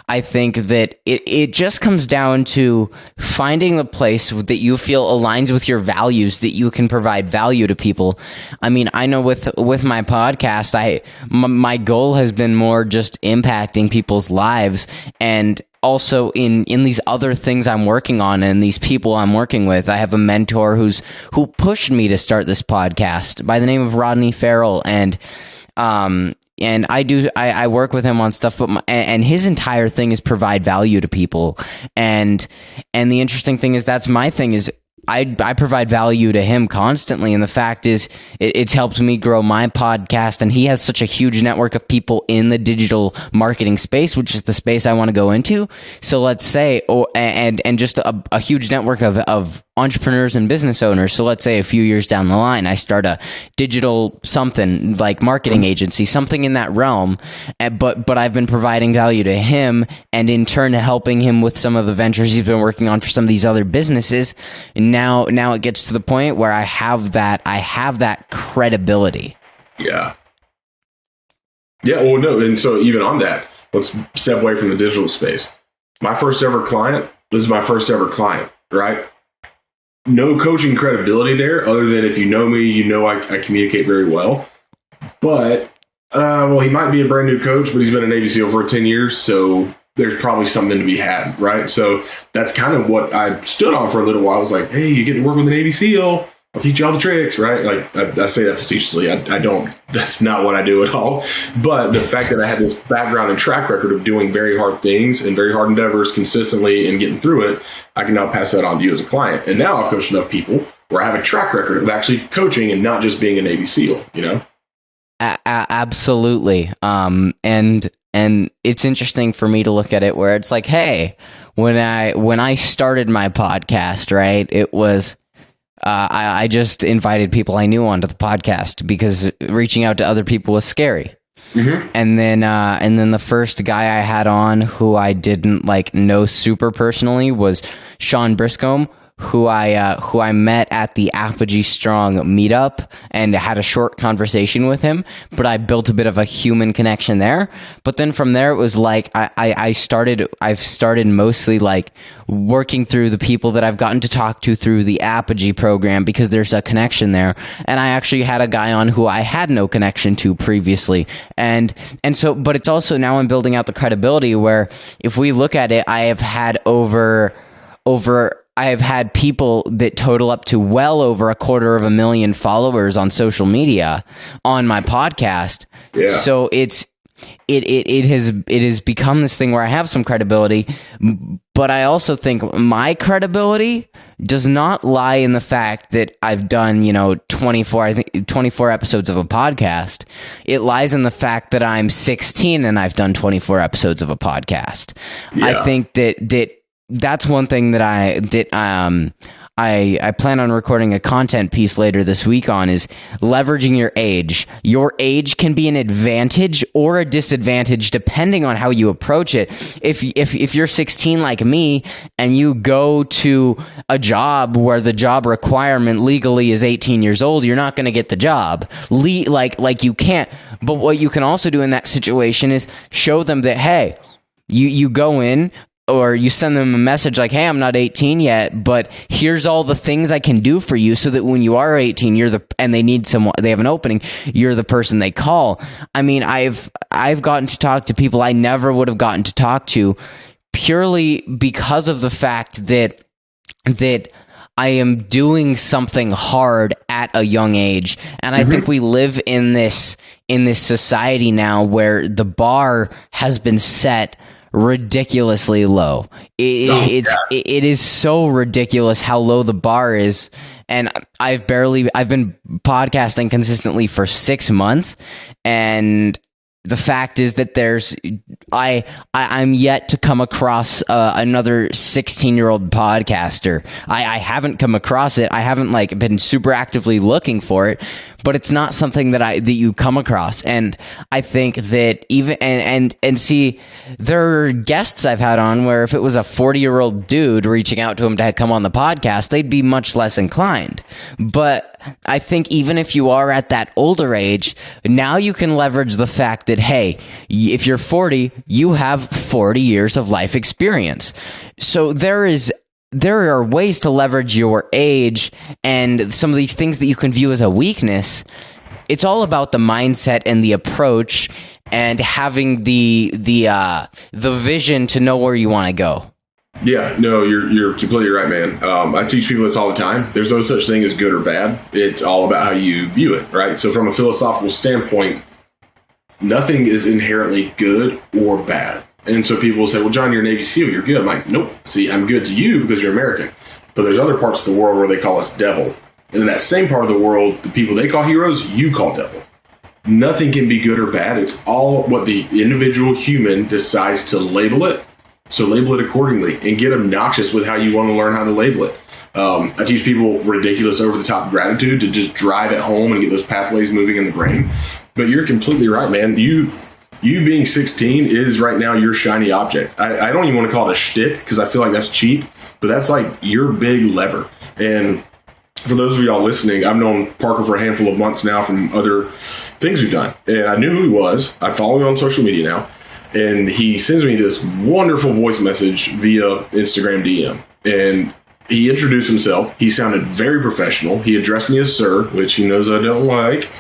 I think that it just comes down to finding the place that you feel aligns with your values, that you can provide value to people. I mean, I know with my podcast, my goal has been more just impacting people's lives, and also in these other things I'm working on and these people I'm working with. I have a mentor who pushed me to start this podcast by the name of Rodney Farrell, and I work with him on stuff, and his entire thing is provide value to people. And the interesting thing is that's my thing is I provide value to him constantly. And the fact is it's helped me grow my podcast, and he has such a huge network of people in the digital marketing space, which is the space I want to go into. So let's say, and just a huge network of entrepreneurs and business owners. So let's say a few years down the line, I start a digital something like marketing agency, something in that realm. But I've been providing value to him, and in turn helping him with some of the ventures he's been working on for some of these other businesses. And now it gets to the point where I have that credibility. Yeah. Yeah. Well, no. And so even on that, let's step away from the digital space. My first ever client was my first ever client, right? No coaching credibility there, other than if you know me, you know I communicate very well. But, he might be a brand new coach, but he's been a Navy SEAL for 10 years, so there's probably something to be had, right? So that's kind of what I stood on for a little while. I was like, hey, you get to work with a Navy SEAL. I'll teach you all the tricks, right? Like I say that facetiously. I don't, that's not what I do at all. But the fact that I had this background and track record of doing very hard things and very hard endeavors consistently and getting through it, I can now pass that on to you as a client. And now I've coached enough people where I have a track record of actually coaching and not just being a Navy SEAL, you know? Absolutely. And it's interesting for me to look at it where it's like, hey, when I started my podcast, right, it was, I just invited people I knew onto the podcast because reaching out to other people was scary. Mm-hmm. And then the first guy I had on who I didn't know super personally was Sean Briscombe, who I met at the Apogee Strong meetup and had a short conversation with him, but I built a bit of a human connection there. But then from there, it was like I've started mostly working through the people that I've gotten to talk to through the Apogee program because there's a connection there. And I actually had a guy on who I had no connection to previously. And so, but it's also now I'm building out the credibility where if we look at it, I have had I have had people that total up to well over 250,000 followers on social media on my podcast. Yeah. So it has become this thing where I have some credibility, but I also think my credibility does not lie in the fact that I've done, 24 episodes of a podcast. It lies in the fact that I'm 16 and I've done 24 episodes of a podcast. Yeah. I think that's one thing that I did. I plan on recording a content piece later this week on is leveraging your age. Your age can be an advantage or a disadvantage depending on how you approach it. If you're 16 like me and you go to a job where the job requirement legally is 18 years old, you're not going to get the job. Like you can't. But what you can also do in that situation is show them that, hey, you go in, or you send them a message like, hey, I'm not 18 yet, but here's all the things I can do for you, so that when you are 18, and they need someone, they have an opening, you're the person they call. I mean, I've gotten to talk to people I never would have gotten to talk to, purely because of the fact that I am doing something hard at a young age. And I think we live in this society now where the bar has been set ridiculously low. It is so ridiculous how low the bar is. And I've been podcasting consistently for 6 months, and the fact is that I'm yet to come across another 16-year-old podcaster. I haven't come across it. I haven't been super actively looking for it, but it's not something that you come across. And I think that even and see, there are guests I've had on where if it was a 40-year-old dude reaching out to him to come on the podcast, they'd be much less inclined. But I think even if you are at that older age, now you can leverage the fact that, hey, if you're 40, you have 40 years of life experience. So there are ways to leverage your age and some of these things that you can view as a weakness. It's all about the mindset and the approach and having the vision to know where you want to go. Yeah, no, you're completely right, man. I teach people this all the time. There's no such thing as good or bad. It's all about how you view it, right? So from a philosophical standpoint, nothing is inherently good or bad. And so people will say, well, John, you're a Navy SEAL. You're good. I'm like, nope. See, I'm good to you because you're American. But there's other parts of the world where they call us devil. And in that same part of the world, the people they call heroes, you call devil. Nothing can be good or bad. It's all what the individual human decides to label it. So label it accordingly and get obnoxious with how you want to learn how to label it. I teach people ridiculous over-the-top gratitude to just drive it home and get those pathways moving in the brain. But you're completely right, man. You being 16 is right now your shiny object. I don't even want to call it a shtick because I feel like that's cheap, but that's like your big lever. And for those of y'all listening, I've known Parker for a handful of months now from other things we've done. And I knew who he was. I follow him on social media now. And he sends me this wonderful voice message via Instagram DM. And he introduced himself. He sounded very professional. He addressed me as sir, which he knows I don't like,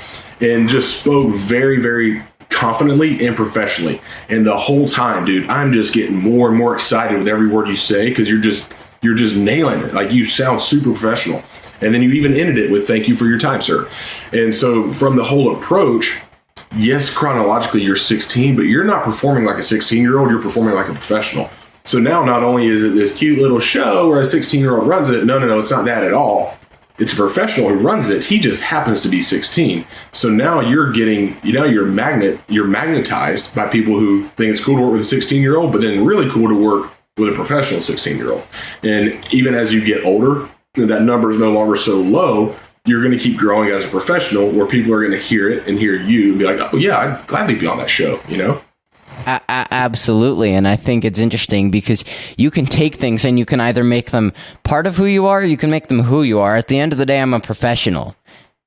and just spoke very, very confidently and professionally. And the whole time, dude, I'm just getting more and more excited with every word you say because you're just nailing it. Like, you sound super professional. And then you even ended it with thank you for your time, sir. And so from the whole approach, yes, chronologically you're 16, but you're not performing like a 16-year-old. You're performing like a professional. So now not only is it this cute little show where a 16-year-old runs it, no, it's not that at all. It's a professional who runs it. He just happens to be 16. So now you're magnetized by people who think it's cool to work with a 16-year-old, but then really cool to work with a professional 16-year-old. And even as you get older, that number is no longer so low. You're going to keep growing as a professional where people are going to hear it and hear you and be like, oh, yeah, I'd gladly be on that show, you know? Absolutely. And I think it's interesting because you can take things and you can either make them part of who you are, or you can make them who you are. At the end of the day, I'm a professional.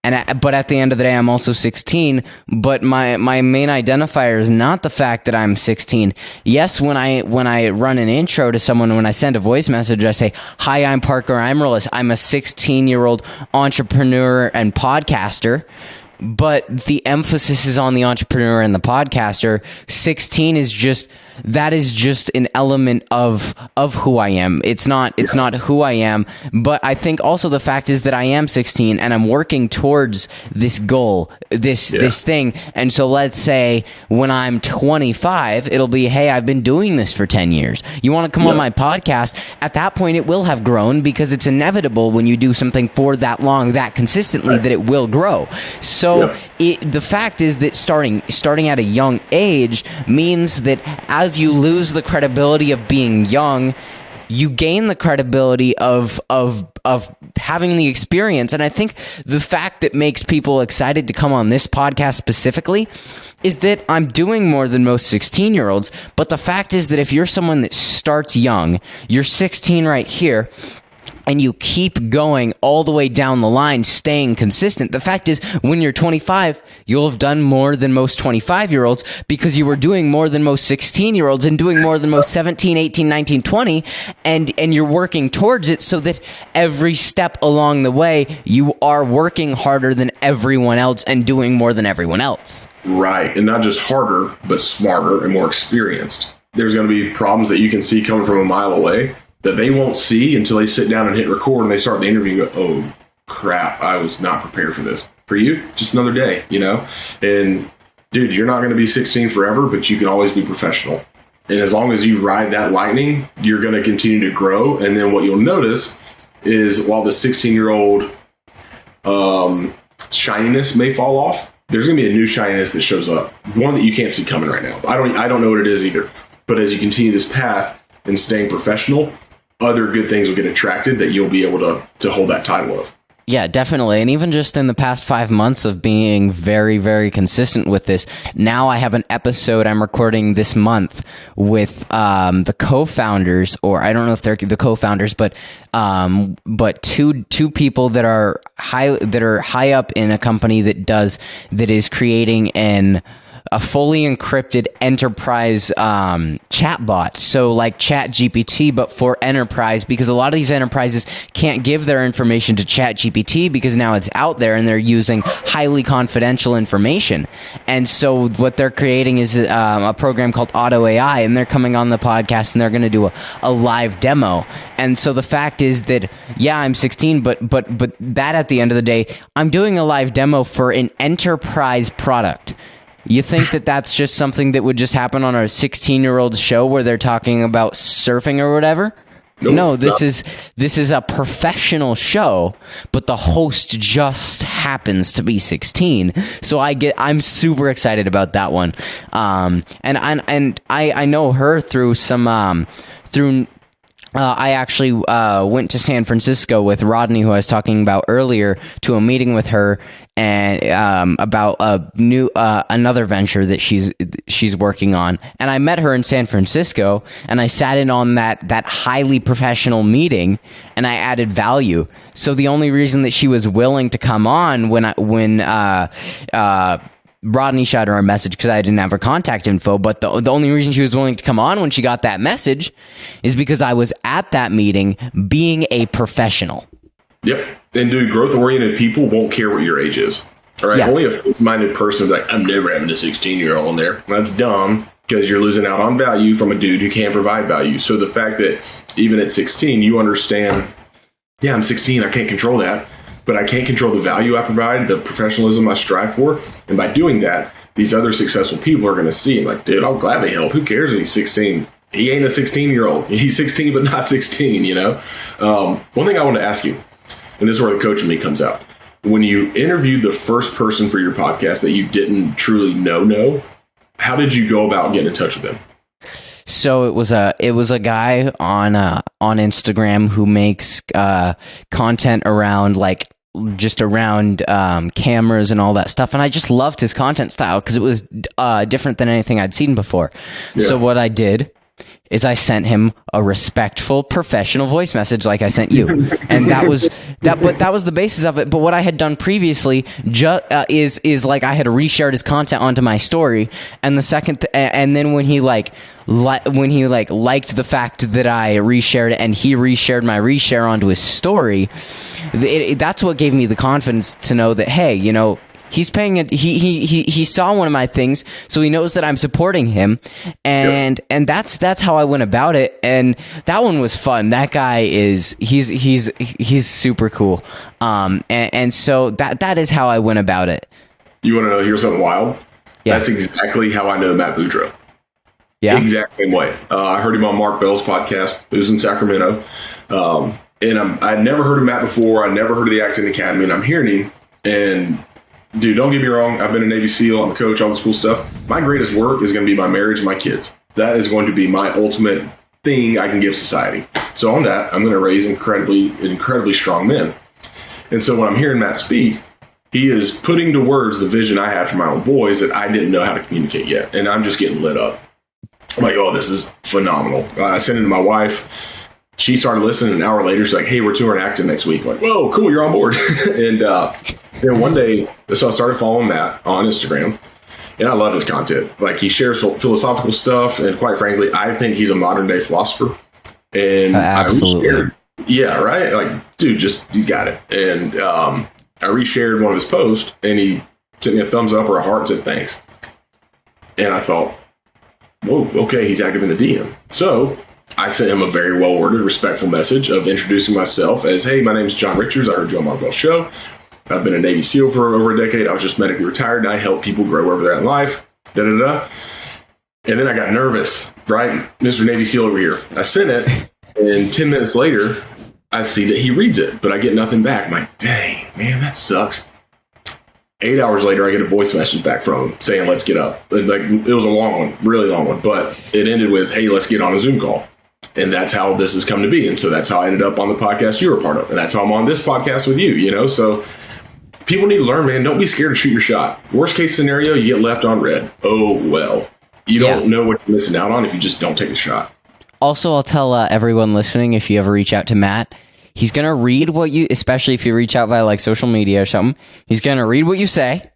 But at the end of the day, I'm also 16. But my main identifier is not the fact that I'm 16. Yes, when I run an intro to someone, when I send a voice message, I say, "Hi, I'm Parker Imrellis. I'm a 16-year-old entrepreneur and podcaster." But the emphasis is on the entrepreneur and the podcaster. 16 is just an element of who I am. It's not who I am, but I think also the fact is that I am 16 and I'm working towards this goal, this thing. And so let's say when I'm 25, it'll be, hey, I've been doing this for 10 years. You want to come on my podcast? At that point, it will have grown because it's inevitable when you do something for that long, that consistently, that it will grow. So the fact is that starting at a young age means that as you lose the credibility of being young, you gain the credibility of having the experience. And I think the fact that makes people excited to come on this podcast specifically is that I'm doing more than most 16-year-olds. But the fact is that if you're someone that starts young, you're 16 right here, and you keep going all the way down the line, staying consistent. The fact is, when you're 25, you'll have done more than most 25-year-olds because you were doing more than most 16-year-olds and doing more than most 17, 18, 19, 20, and you're working towards it so that every step along the way, you are working harder than everyone else and doing more than everyone else. Right. And not just harder, but smarter and more experienced. There's going to be problems that you can see coming from a mile away that they won't see until they sit down and hit record and they start the interview and go, oh, crap, I was not prepared for this. For you, just another day, And, dude, you're not going to be 16 forever, but you can always be professional. And as long as you ride that lightning, you're going to continue to grow. And then what you'll notice is while the 16-year-old shininess may fall off, there's going to be a new shininess that shows up, one that you can't see coming right now. I don't know what it is either. But as you continue this path and staying professional, other good things will get attracted that you'll be able to hold that title of. Yeah, definitely. And even just in the past 5 months of being very, very consistent with this, now I have an episode I'm recording this month with the co-founders, or I don't know if they're the co-founders, but two people that are high up in a company that is creating a fully encrypted enterprise chatbot. So like ChatGPT, but for enterprise, because a lot of these enterprises can't give their information to ChatGPT because now it's out there and they're using highly confidential information. And so what they're creating is a program called Auto AI, and they're coming on the podcast and they're going to do a live demo. And so the fact is that, yeah, I'm 16, but that at the end of the day, I'm doing a live demo for an enterprise product. You think that that's just something that would just happen on a 16-year-old show where they're talking about surfing or whatever? Nope, no, this is a professional show, but the host just happens to be 16. So I'm super excited about that one. And I know her through I actually went to San Francisco with Rodney, who I was talking about earlier, to a meeting with her and about another venture that she's working on. And I met her in San Francisco, and I sat in on that highly professional meeting, and I added value. So the only reason that she was willing to come on when Rodney shot her a message because I didn't have her contact info, but the only reason she was willing to come on when she got that message is because I was at that meeting being a professional. Yep. And dude, growth-oriented people won't care what your age is. All right. Yeah. Only a fixed-minded person is like, I'm never having a 16-year-old in there. That's dumb because you're losing out on value from a dude who can't provide value. So the fact that even at 16, you understand, yeah, I'm 16, I can't control that. But I can't control the value I provide, the professionalism I strive for. And by doing that, these other successful people are going to see, like, dude, I'll gladly help. Who cares if he's 16? He ain't a 16-year-old. He's 16, but not 16, One thing I want to ask you, and this is where the coach in me comes out. When you interviewed the first person for your podcast that you didn't truly know, how did you go about getting in touch with them? So it was a guy on Instagram who makes content around cameras and all that stuff, and I just loved his content style because it was different than anything I'd seen before. Yeah. So what I did is I sent him a respectful, professional voice message like I sent you, and that was the basis of it. But what I had done previously is like I had reshared his content onto my story, and and then when he liked the fact that I reshared it and he reshared my reshare onto his story, that's what gave me the confidence to know that, hey, he's paying it. He saw one of my things, so he knows that I'm supporting him, and that's how I went about it. And that one was fun. That guy he's super cool. And so that is how I went about it. You want to know? Here's something wild. Yeah. That's exactly how I know Matt Boudreaux. Yeah, exact same way. I heard him on Mark Bell's podcast. It was in Sacramento, and I'd never heard of Matt before. I never heard of the Acting Academy, and I'm hearing him and. Dude, don't get me wrong. I've been a Navy SEAL. I'm a coach, all this cool stuff. My greatest work is going to be my marriage and my kids. That is going to be my ultimate thing I can give society. So on that, I'm going to raise incredibly strong men. And so when I'm hearing Matt speak, he is putting to words the vision I had for my own boys that I didn't know how to communicate yet. And I'm just getting lit up. I'm like, oh, this is phenomenal. I sent it to my wife. she started listening. An hour later, she's like, "Hey, we're touring Acton next week." I'm like, whoa, cool, you're on board. And then one day, so I started following Matt on Instagram, and I love his content. Like, he shares philosophical stuff, and quite frankly, I think he's a modern day philosopher. And absolutely, yeah, right. Like, dude, he's got it. And I reshared one of his posts, and he sent me a thumbs up or a heart and said thanks. And I thought, whoa, okay, he's active in the DM. So I sent him a very well-worded, respectful message of introducing myself as, hey, my name is John Richards. I heard you on Marvel's show. I've been a Navy SEAL for over a decade. I was just medically retired, and I help people grow wherever they're at in life. Da-da-da. And then I got nervous, right? Mr. Navy SEAL over here. I sent it, and 10 minutes later, I see that he reads it, but I get nothing back. I'm like, dang, man, that sucks. 8 hours later, I get a voice message back from him saying, let's get up. Like, it was a long one, really long one, but it ended with, hey, let's get on a Zoom call. And that's how this has come to be. And so that's how I ended up on the podcast you were a part of. And that's how I'm on this podcast with you, you know? So people need to learn, man, don't be scared to shoot your shot. Worst case scenario, you get left on red. Oh, well, you don't know what you're missing out on if you just don't take a shot. Also, I'll tell everyone listening, if you ever reach out to Matt, he's going to read what you, especially if you reach out via like social media or something, he's going to read what you say.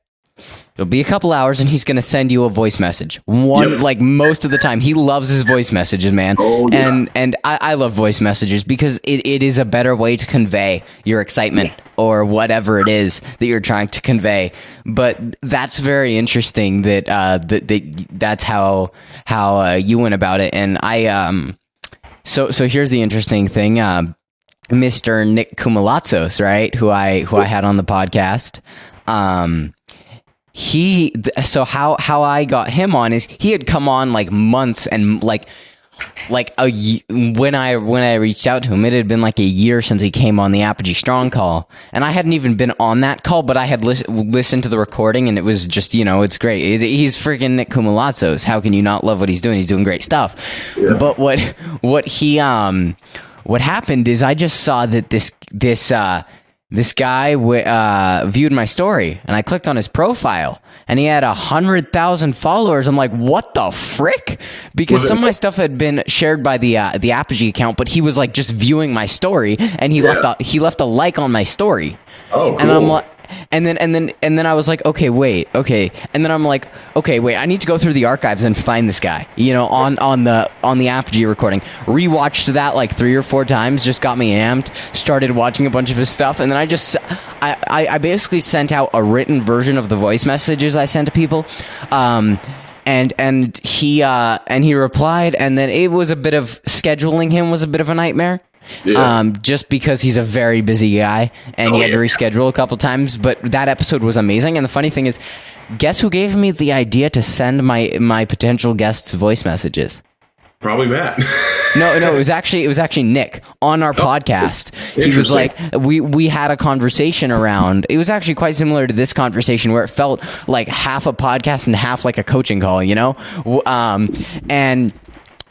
It'll be a couple hours and he's going to send you a voice message. Like most of the time, he loves his voice messages, man. Oh, yeah. And I love voice messages because it is a better way to convey your excitement or whatever it is that you're trying to convey. But that's very interesting that's how you went about it. And so here's the interesting thing. Mr. Nick Kumalatsos, right? Who I had on the podcast. How I got him on is he had come on like months and when I reached out to him, it had been like a year since he came on the Apogee Strong call, and I hadn't even been on that call, but I had listened to the recording, and it was just, it's great. He's freaking Nick Kumalatsos. How can you not love what he's doing? He's doing great stuff. Yeah. But what happened is I just saw that this guy viewed my story, and I clicked on his profile, and he had 100,000 followers. I'm like, what the frick? Because some of my stuff had been shared by the Apogee account, but he was like just viewing my story, and he left a like on my story. Oh, cool. And I'm like, and then I was like, okay, and then I'm like, okay, wait, I need to go through the archives and find this guy, on the Apogee recording. Rewatched that like 3 or 4 times, just got me amped. Started watching a bunch of his stuff, and then I basically sent out a written version of the voice messages I sent to people, and he replied, and then it was a bit of scheduling him was a bit of a nightmare. Yeah. Just because he's a very busy guy and he had to reschedule a couple times, but that episode was amazing. And the funny thing is, guess who gave me the idea to send my potential guests voice messages? Probably Matt. No, it was actually Nick on our podcast. He was like, we had a conversation around, it was actually quite similar to this conversation where it felt like half a podcast and half like a coaching call, and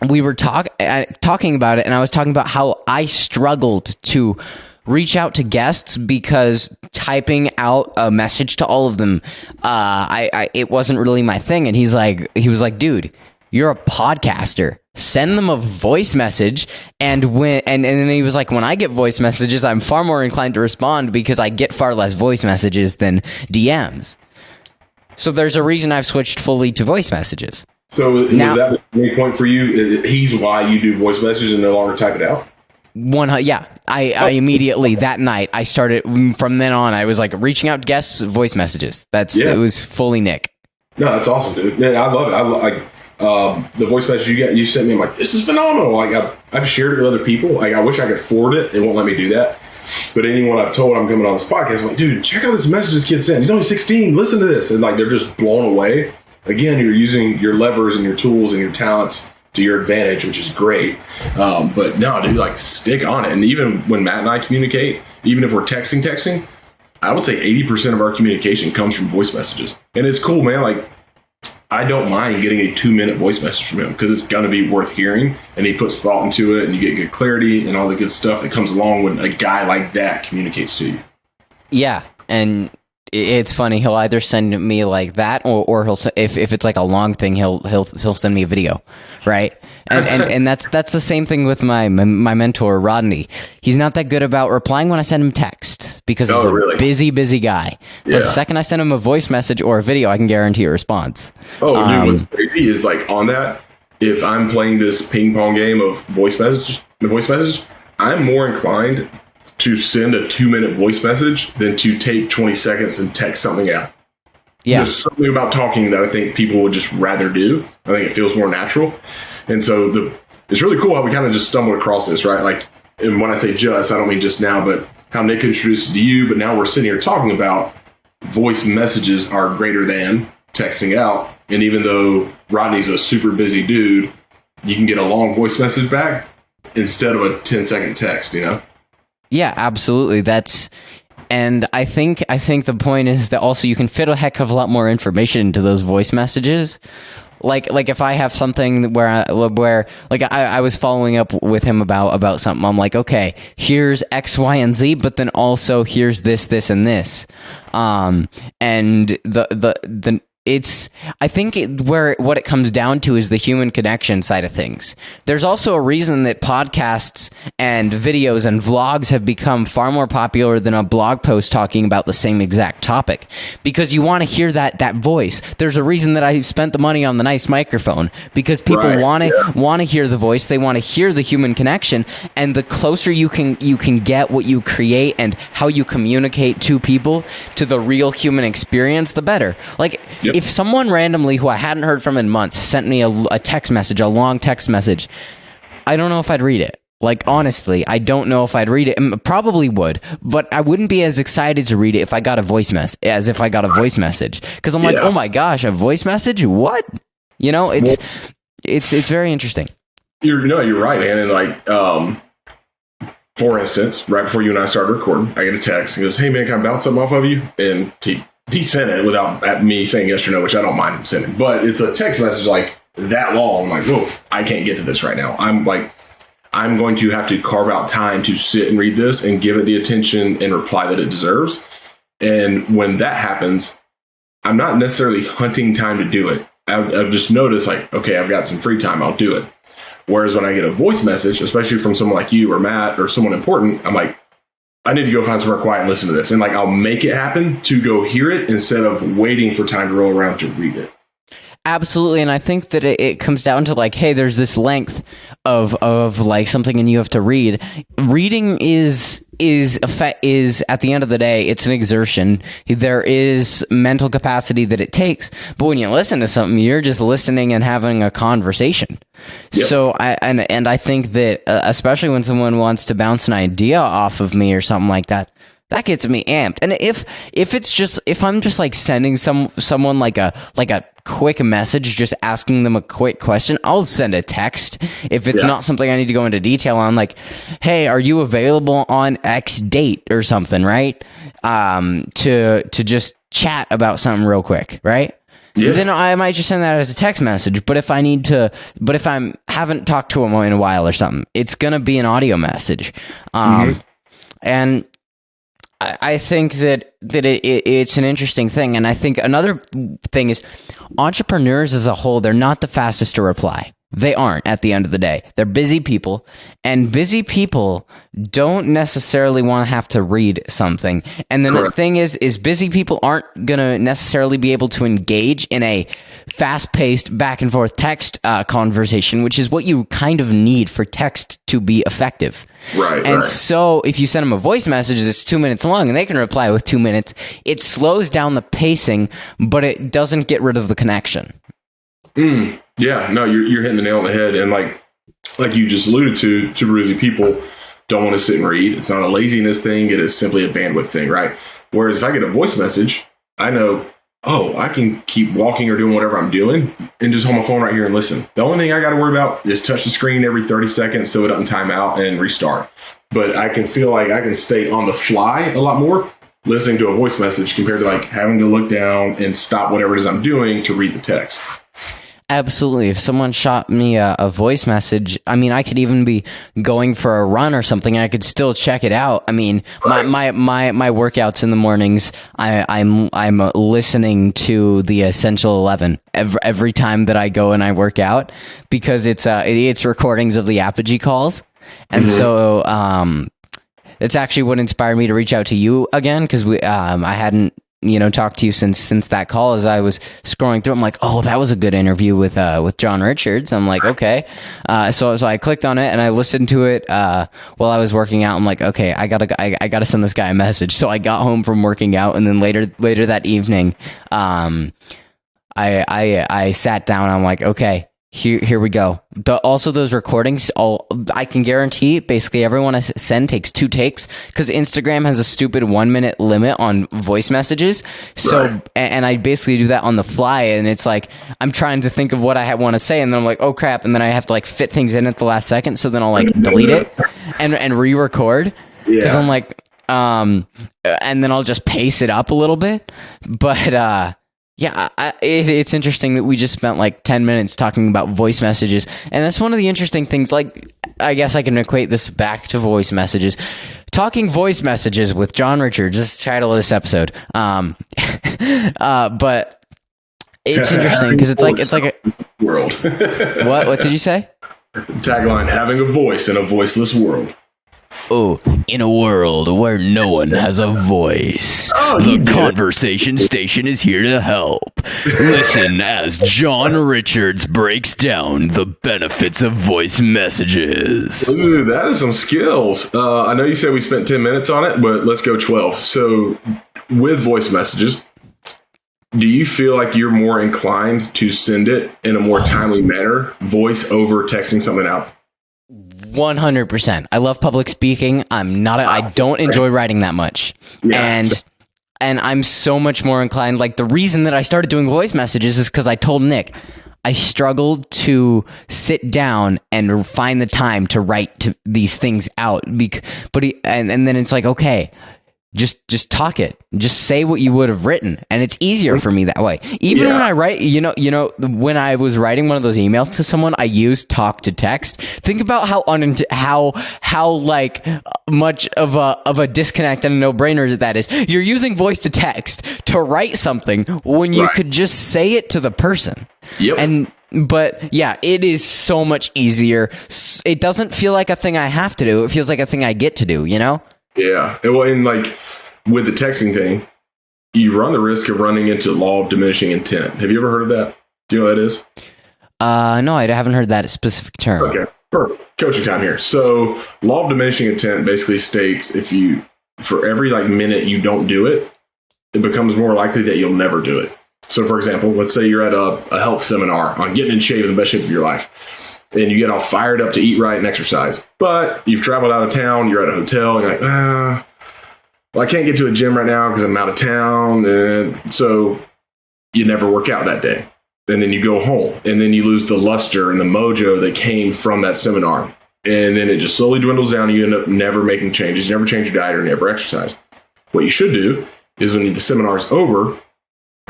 we were talking about it, and I was talking about how I struggled to reach out to guests because typing out a message to all of them, it wasn't really my thing. And he was like, dude, you're a podcaster. Send them a voice message. And then he was like, when I get voice messages, I'm far more inclined to respond because I get far less voice messages than DMs. So there's a reason I've switched fully to voice messages. So is that the main point for you? He's why you do voice messages and no longer type it out? I immediately that night I started. From then on, I was like reaching out to guests, voice messages. It was fully Nick. No, that's awesome, dude. Man, I love it. I like the voice message you sent me. I'm like, this is phenomenal. Like I've shared it with other people. Like I wish I could forward it. It won't let me do that. But anyone I've told I'm coming on this podcast, I'm like, dude, check out this message this kid sent. He's only 16. Listen to this, and like they're just blown away. Again, you're using your levers and your tools and your talents to your advantage, which is great. But no, dude, like stick on it. And even when Matt and I communicate, even if we're texting, I would say 80% of our communication comes from voice messages. And it's cool, man. Like I don't mind getting a 2-minute voice message from him because it's going to be worth hearing. And he puts thought into it and you get good clarity and all the good stuff that comes along when a guy like that communicates to you. Yeah. And it's funny. He'll either send me like that, or he'll if it's like a long thing, he'll send me a video, right? And that's the same thing with my mentor Rodney. He's not that good about replying when I send him text because he's a busy guy. But the second I send him a voice message or a video, I can guarantee a response. Oh, dude, what's crazy is like on that, if I'm playing this ping pong game of voice message, I'm more inclined to send a 2-minute voice message than to take 20 seconds and text something out. Yeah. There's something about talking that I think people would just rather do. I think it feels more natural. And so it's really cool how we kind of just stumbled across this, right? Like, and when I say just, I don't mean just now, but how Nick introduced it to you. But now we're sitting here talking about voice messages are greater than texting out. And even though Rodney's a super busy dude, you can get a long voice message back instead of a 10-second text, you know? Yeah, absolutely. And I think the point is that also you can fit a heck of a lot more information into those voice messages. Like if I have something where I was following up with him about something, I'm like, okay, here's X, Y, and Z, but then also here's this, and this, and I think what it comes down to is the human connection side of things. There's also a reason that podcasts and videos and vlogs have become far more popular than a blog post talking about the same exact topic, because you want to hear that voice. There's a reason that I spent the money on the nice microphone, because people want to hear the voice. They want to hear the human connection, and the closer you can get what you create and how you communicate to people to the real human experience, the better. Like, if someone randomly who I hadn't heard from in months sent me a text message, a long text message, I don't know if I'd read it. Like, honestly, I don't know if I'd read it. Probably would, but I wouldn't be as excited to read it if I got a voice message as if I got a voice message. Because I'm like, oh my gosh, a voice message? What? You know, it's very interesting. You're right, man. And like, for instance, right before you and I started recording, I get a text. He goes, "Hey man, can I bounce something off of you?" And he sent it without me saying yes or no, which I don't mind him sending. But it's a text message like that long. I'm like, oh, I can't get to this right now. I'm going to have to carve out time to sit and read this and give it the attention and reply that it deserves. And when that happens, I'm not necessarily hunting time to do it. I've just noticed, like, okay, I've got some free time, I'll do it. Whereas when I get a voice message, especially from someone like you or Matt or someone important, I'm like, I need to go find somewhere quiet and listen to this. And like, I'll make it happen to go hear it instead of waiting for time to roll around to read it. Absolutely. And I think that it comes down to like, hey, there's this length of like something and you have to read. Reading is at the end of the day, it's an exertion. There is mental capacity that it takes. But when you listen to something, you're just listening and having a conversation. Yep. So I think that especially when someone wants to bounce an idea off of me or something like that, that gets me amped. And if I'm just like sending someone like a quick message, just asking them a quick question, I'll send a text. If it's not something I need to go into detail on, like, hey, are you available on X date or something, right? To just chat about something real quick, right? Yeah. Then I might just send that as a text message. But if I haven't talked to them in a while or something, it's gonna be an audio message. And I think that it's an interesting thing. And I think another thing is entrepreneurs as a whole, they're not the fastest to reply. They aren't at the end of the day. They're busy people, and busy people don't necessarily want to have to read something. And then the thing is busy people aren't going to necessarily be able to engage in a fast-paced back and forth text conversation, which is what you kind of need for text to be effective. Right. So if you send them a voice message that's 2 minutes long and they can reply with 2 minutes, it slows down the pacing, but it doesn't get rid of the connection. Yeah, no, you're hitting the nail on the head. And like you just alluded to, super busy people don't want to sit and read. It's not a laziness thing. It is simply a bandwidth thing, right? Whereas if I get a voice message, I know, I can keep walking or doing whatever I'm doing and just hold my phone right here and listen. The only thing I got to worry about is touch the screen every 30 seconds so it doesn't time out and restart. But I can feel like I can stay on the fly a lot more listening to a voice message compared to like having to look down and stop whatever it is I'm doing to read the text. Absolutely. If someone shot me a voice message, I mean, I could even be going for a run or something. I could still check it out. I mean, my workouts in the mornings, I'm listening to the Essential 11 every time that I go and I work out, because it's recordings of the Apogee calls, and so it's actually what inspired me to reach out to you again, because I hadn't talked to you since that call. As I was scrolling through, I'm like, oh, that was a good interview with John Richards. I'm like, okay. So I clicked on it and I listened to it while I was working out. I'm like, okay, I gotta send this guy a message. So I got home from working out, and then later that evening, I sat down. I'm like, okay, here we go. Also, those recordings, I can guarantee basically everyone I send takes 2 takes, because Instagram has a stupid 1 minute limit on voice messages. So, right. And I basically do that on the fly, and it's like I'm trying to think of what I want to say, and then I'm like, oh crap, and then I have to like fit things in at the last second. So then I'll like delete it and re-record, because I'm like, and then I'll just pace it up a little bit, but yeah, it's interesting that we just spent like 10 minutes talking about voice messages. And that's one of the interesting things. Like, I guess I can equate this back to voice messages. Talking voice messages with John Richards is the title of this episode. But it's interesting because it's like a world. What did you say? Tagline: having a voice in a voiceless world. Oh, in a world where no one has a voice, the Conversation Station is here to help. Listen as John Richards breaks down the benefits of voice messages. Ooh, that is some skills. I know you said we spent 10 minutes on it, but let's go 12. So with voice messages, do you feel like you're more inclined to send it in a more timely manner, voice over texting something out? 100%. I love public speaking. I don't enjoy writing that much. Yeah, and I'm so much more inclined. Like, the reason that I started doing voice messages is because I told Nick I struggled to sit down and find the time to write these things out. And then it's like, okay, just talk it. Just say what you would have written, and it's easier for me that way. Even when I write, when I was writing one of those emails to someone, I used talk to text. Think about how like much of a disconnect and a no-brainer that is. You're using voice to text to write something when you could just say it to the person. Yep. But yeah, it is so much easier. It doesn't feel like a thing I have to do. It feels like a thing I get to do, Yeah. Well, and like with the texting thing, you run the risk of running into law of diminishing intent. Have you ever heard of that? Do you know what that is? No, I haven't heard that specific term. Okay. Perfect. Coaching time here. So law of diminishing intent basically states for every like minute you don't do it, it becomes more likely that you'll never do it. So for example, let's say you're at a health seminar on getting in shape in the best shape of your life, and you get all fired up to eat right and exercise. But you've traveled out of town, you're at a hotel, and you're like, well, I can't get to a gym right now because I'm out of town. And so you never work out that day. And then you go home, and then you lose the luster and the mojo that came from that seminar. And then it just slowly dwindles down, and you end up never making changes. You never change your diet or never exercise. What you should do is when the seminar's over,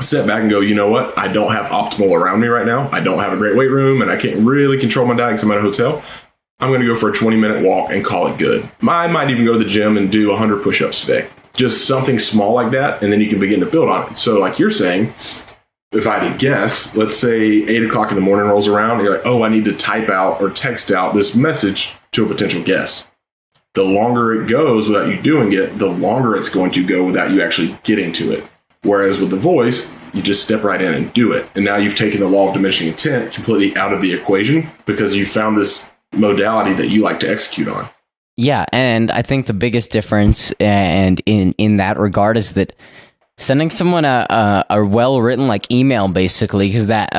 step back and go, you know what? I don't have optimal around me right now. I don't have a great weight room, and I can't really control my diet because I'm at a hotel. I'm going to go for a 20-minute walk and call it good. I might even go to the gym and do 100 push-ups today. Just something small like that, and then you can begin to build on it. So like you're saying, if I had to guess, let's say 8 o'clock in the morning rolls around, and you're like, oh, I need to type out or text out this message to a potential guest. The longer it goes without you doing it, the longer it's going to go without you actually getting to it. Whereas with the voice, you just step right in and do it. And now you've taken the law of diminishing intent completely out of the equation because you found this modality that you like to execute on. Yeah, and I think the biggest difference and in that regard is that sending someone a well-written like email, basically, because that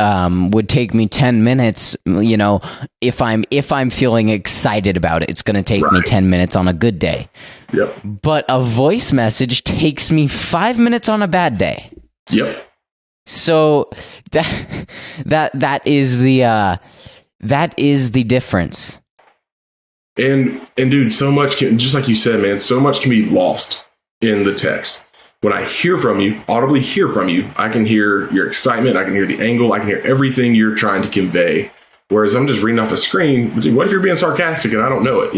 would take me 10 minutes, if I'm feeling excited about it, it's going to take me 10 minutes on a good day. Yep. But a voice message takes me 5 minutes on a bad day. Yep. So that is the difference. And dude, so much just like you said, man, so much can be lost in the text. when I hear from you, audibly hear from you, I can hear your excitement, I can hear the angle, I can hear everything you're trying to convey. Whereas I'm just reading off a screen. What if you're being sarcastic and I don't know it?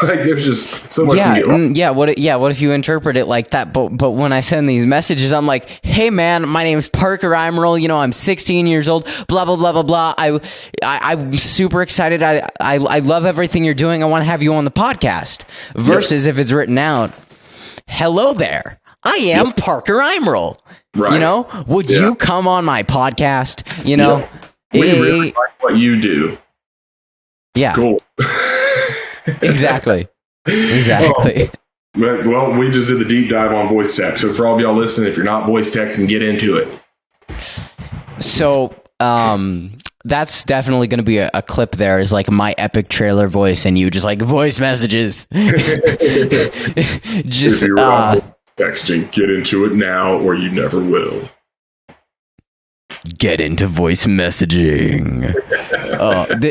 Like there's just so much. What if you interpret it like that? But when I send these messages, I'm like, hey man, my name is Parker Emerald. I'm 16 years old. Blah blah blah blah blah. I'm super excited. I love everything you're doing. I want to have you on the podcast. Versus if it's written out, hello there. I am Parker Emerald. Right. Would you come on my podcast? We really like what you do. Yeah. Cool. Exactly. Well, we just did the deep dive on voice text. So for all of y'all listening, if you're not voice texting, get into it. So that's definitely going to be a clip there is like my epic trailer voice and you just like voice messages. Just if you're texting, get into it now or you never will. Get into voice messaging.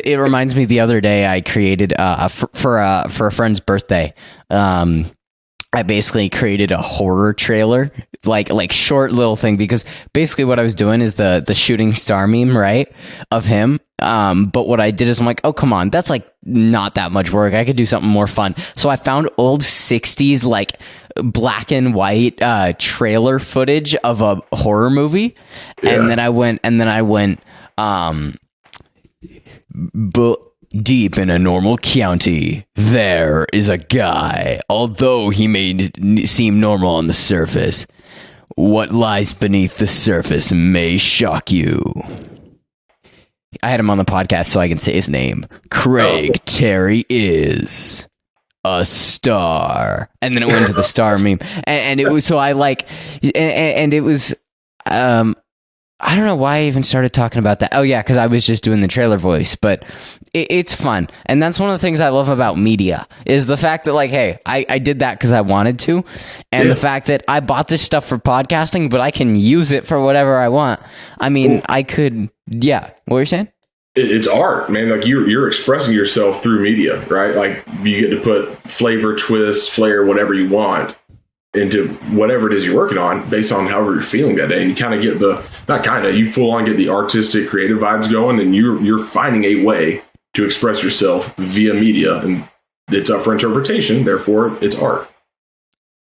It reminds me the other day I created for a friend's birthday. I basically created a horror trailer, like short little thing, because basically what I was doing is the shooting star meme, right, of him. But what I did is I'm like, oh, come on, that's like not that much work. I could do something more fun. So I found old 60s like black and white trailer footage of a horror movie. Yeah. And then I went but deep in a normal county, there is a guy. Although he may seem normal on the surface, what lies beneath the surface may shock you. I had him on the podcast so I can say his name. Craig Terry is a star. And then it went to the star meme. And it was, so I like, and it was, I don't know why I even started talking about that. Oh yeah, because I was just doing the trailer voice, but it's fun. And that's one of the things I love about media is the fact that like, hey, I did that because I wanted to. And the fact that I bought this stuff for podcasting, but I can use it for whatever I want. I mean, I could, what were you saying? It's art, man. Like you're expressing yourself through media, right? Like you get to put flavor, twist, flair, whatever you want into whatever it is you're working on based on however you're feeling that day. And you kind of get you full on get the artistic, creative vibes going, and you're finding a way to express yourself via media, and it's up for interpretation. Therefore, it's art.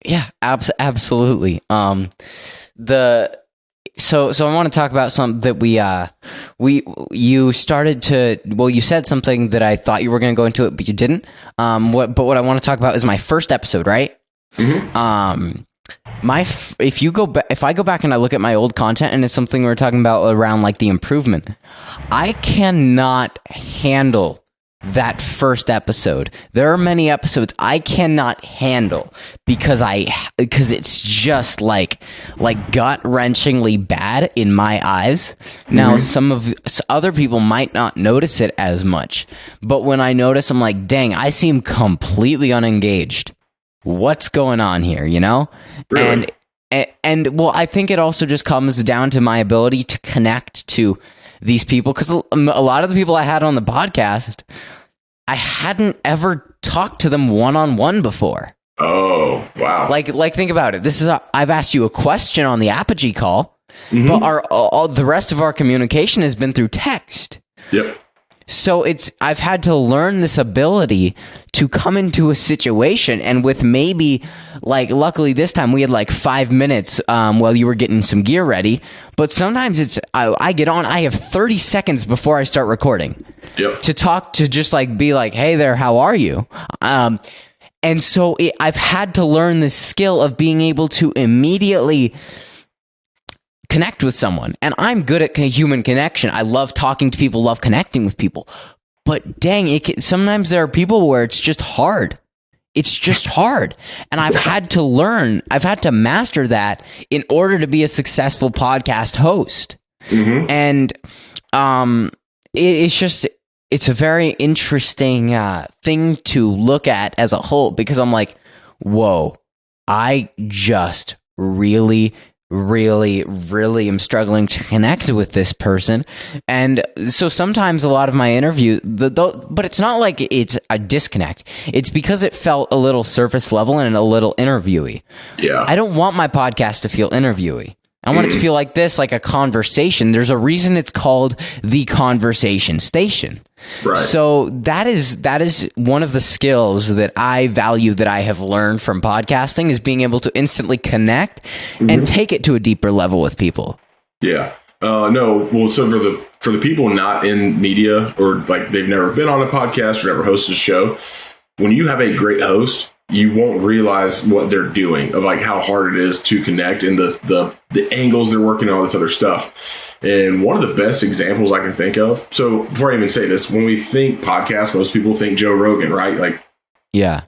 Yeah, absolutely. So I want to talk about something that you said something that I thought you were going to go into it, but you didn't. What I want to talk about is my first episode, right? Mm-hmm. If I go back and I look at my old content and it's something we're talking about around like the improvement, I cannot handle that first episode. There are many episodes I cannot handle because it's just like gut-wrenchingly bad in my eyes. Now, some other people might not notice it as much, but when I notice, I'm like, dang, I seem completely unengaged. What's going on here, Really? And well, I think it also just comes down to my ability to connect to these people, because a lot of the people I had on the podcast, I hadn't ever talked to them one-on-one before. Oh, wow. Like think about it. I've asked you a question on the Apogee call, but all the rest of our communication has been through text. Yep. So I've had to learn this ability to come into a situation, and with maybe luckily this time we had 5 minutes while you were getting some gear ready, but sometimes I get on, I have 30 seconds before I start recording to talk, to just be like, hey there, how are you? And so I've had to learn this skill of being able to immediately connect with someone. And I'm good at human connection. I love talking to people, love connecting with people. But dang, sometimes there are people where it's just hard. It's just hard. And I've had to master that in order to be a successful podcast host. Mm-hmm. And it's a very interesting thing to look at as a whole, because I'm like, whoa, I just really really, really am struggling to connect with this person. And so sometimes a lot of my interview, but it's not like it's a disconnect. It's because it felt a little surface level and a little interviewy. Yeah. I don't want my podcast to feel interviewy. I want it to feel like this, like a conversation. There's a reason it's called the Conversation Station. Right. So that is one of the skills that I value, that I have learned from podcasting, is being able to instantly connect and take it to a deeper level with people. Yeah. No. Well, so for the people not in media, or like they've never been on a podcast or never hosted a show, when you have a great host, you won't realize what they're doing, of like how hard it is to connect, and the angles they're working on, all this other stuff. And one of the best examples I can think of. So before I even say this, when we think podcast, most people think Joe Rogan, right? Like, yeah.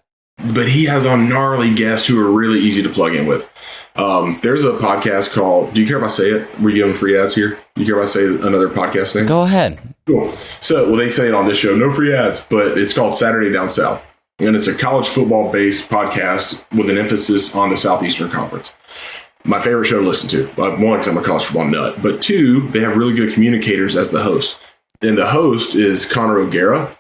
But he has on gnarly guests who are really easy to plug in with. There's a podcast called, do you care if I say it? We're giving free ads here. Do you care if I say another podcast name? Go ahead. Cool. So, well, they say it on this show, no free ads, but it's called Saturday Down South. And it's a college football based podcast with an emphasis on the Southeastern Conference. My favorite show to listen to. One, because I'm a college football nut. But two, they have really good communicators as the host. And the host is Connor O'Gara.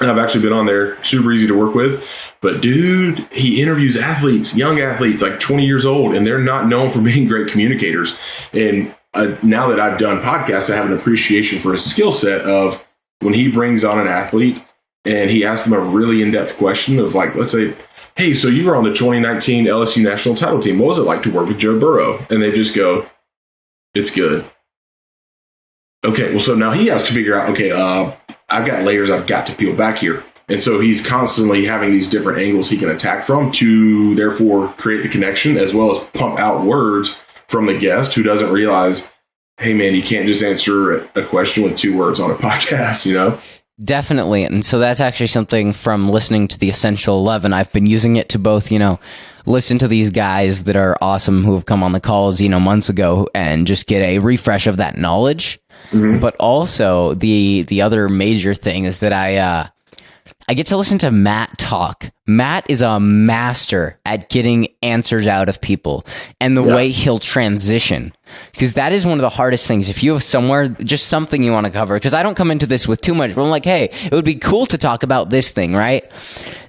And I've actually been on there, super easy to work with. But dude, he interviews athletes, young athletes, like 20 years old, and they're not known for being great communicators. And now that I've done podcasts, I have an appreciation for his skill set of when he brings on an athlete and he asks them a really in-depth question of, like, let's say, hey, so you were on the 2019 LSU national title team. What was it like to work with Joe Burrow? And they just go, it's good. Okay, well, so now he has to figure out, okay, I've got layers I've got to peel back here. And so he's constantly having these different angles he can attack from to therefore create the connection, as well as pump out words from the guest who doesn't realize, hey, man, you can't just answer a question with 2 words on a podcast, you know? Definitely. And so that's actually something from listening to the Essential 11. I've been using it to both, listen to these guys that are awesome who have come on the calls, months ago, and just get a refresh of that knowledge. Mm-hmm. But also the other major thing is that I get to listen to Matt talk. Matt is a master at getting answers out of people and the way he'll transition. Because that is one of the hardest things. If you have just something you want to cover, because I don't come into this with too much, but I'm like, hey, it would be cool to talk about this thing, right?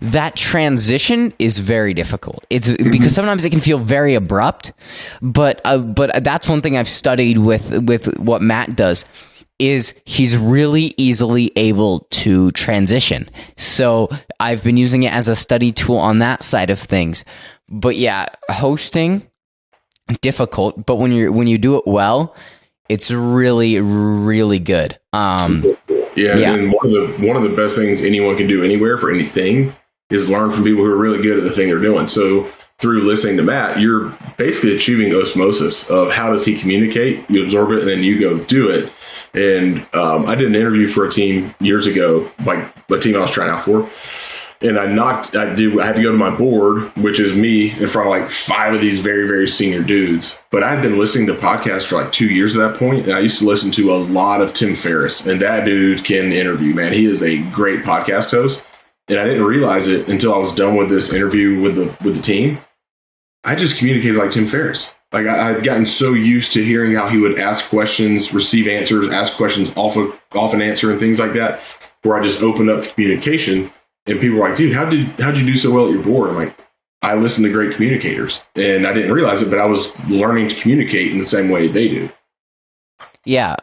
That transition is very difficult. It's because sometimes it can feel very abrupt, but that's one thing I've studied with what Matt does. Is he's really easily able to transition. So I've been using it as a study tool on that side of things. But yeah, hosting, difficult, but when you do it well, it's really, really good. And one of the best things anyone can do anywhere for anything is learn from people who are really good at the thing they're doing. So through listening to Matt, you're basically achieving osmosis of how does he communicate, you absorb it, and then you go do it. And I did an interview for a team years ago, like a team I was trying out for. And I had to go to my board, which is me in front of like 5 of these very, very senior dudes. But I had been listening to podcasts for like 2 years at that point, and I used to listen to a lot of Tim Ferriss. And that dude can interview, man. He is a great podcast host. And I didn't realize it until I was done with this interview with the team. I just communicated like Tim Ferriss. Like I'd gotten so used to hearing how he would ask questions, receive answers, ask questions, often answer, and things like that, where I just opened up the communication, and people were like, "Dude, how'd you do so well at your board?" I'm like, "I listen to great communicators," and I didn't realize it, but I was learning to communicate in the same way they do. Yeah,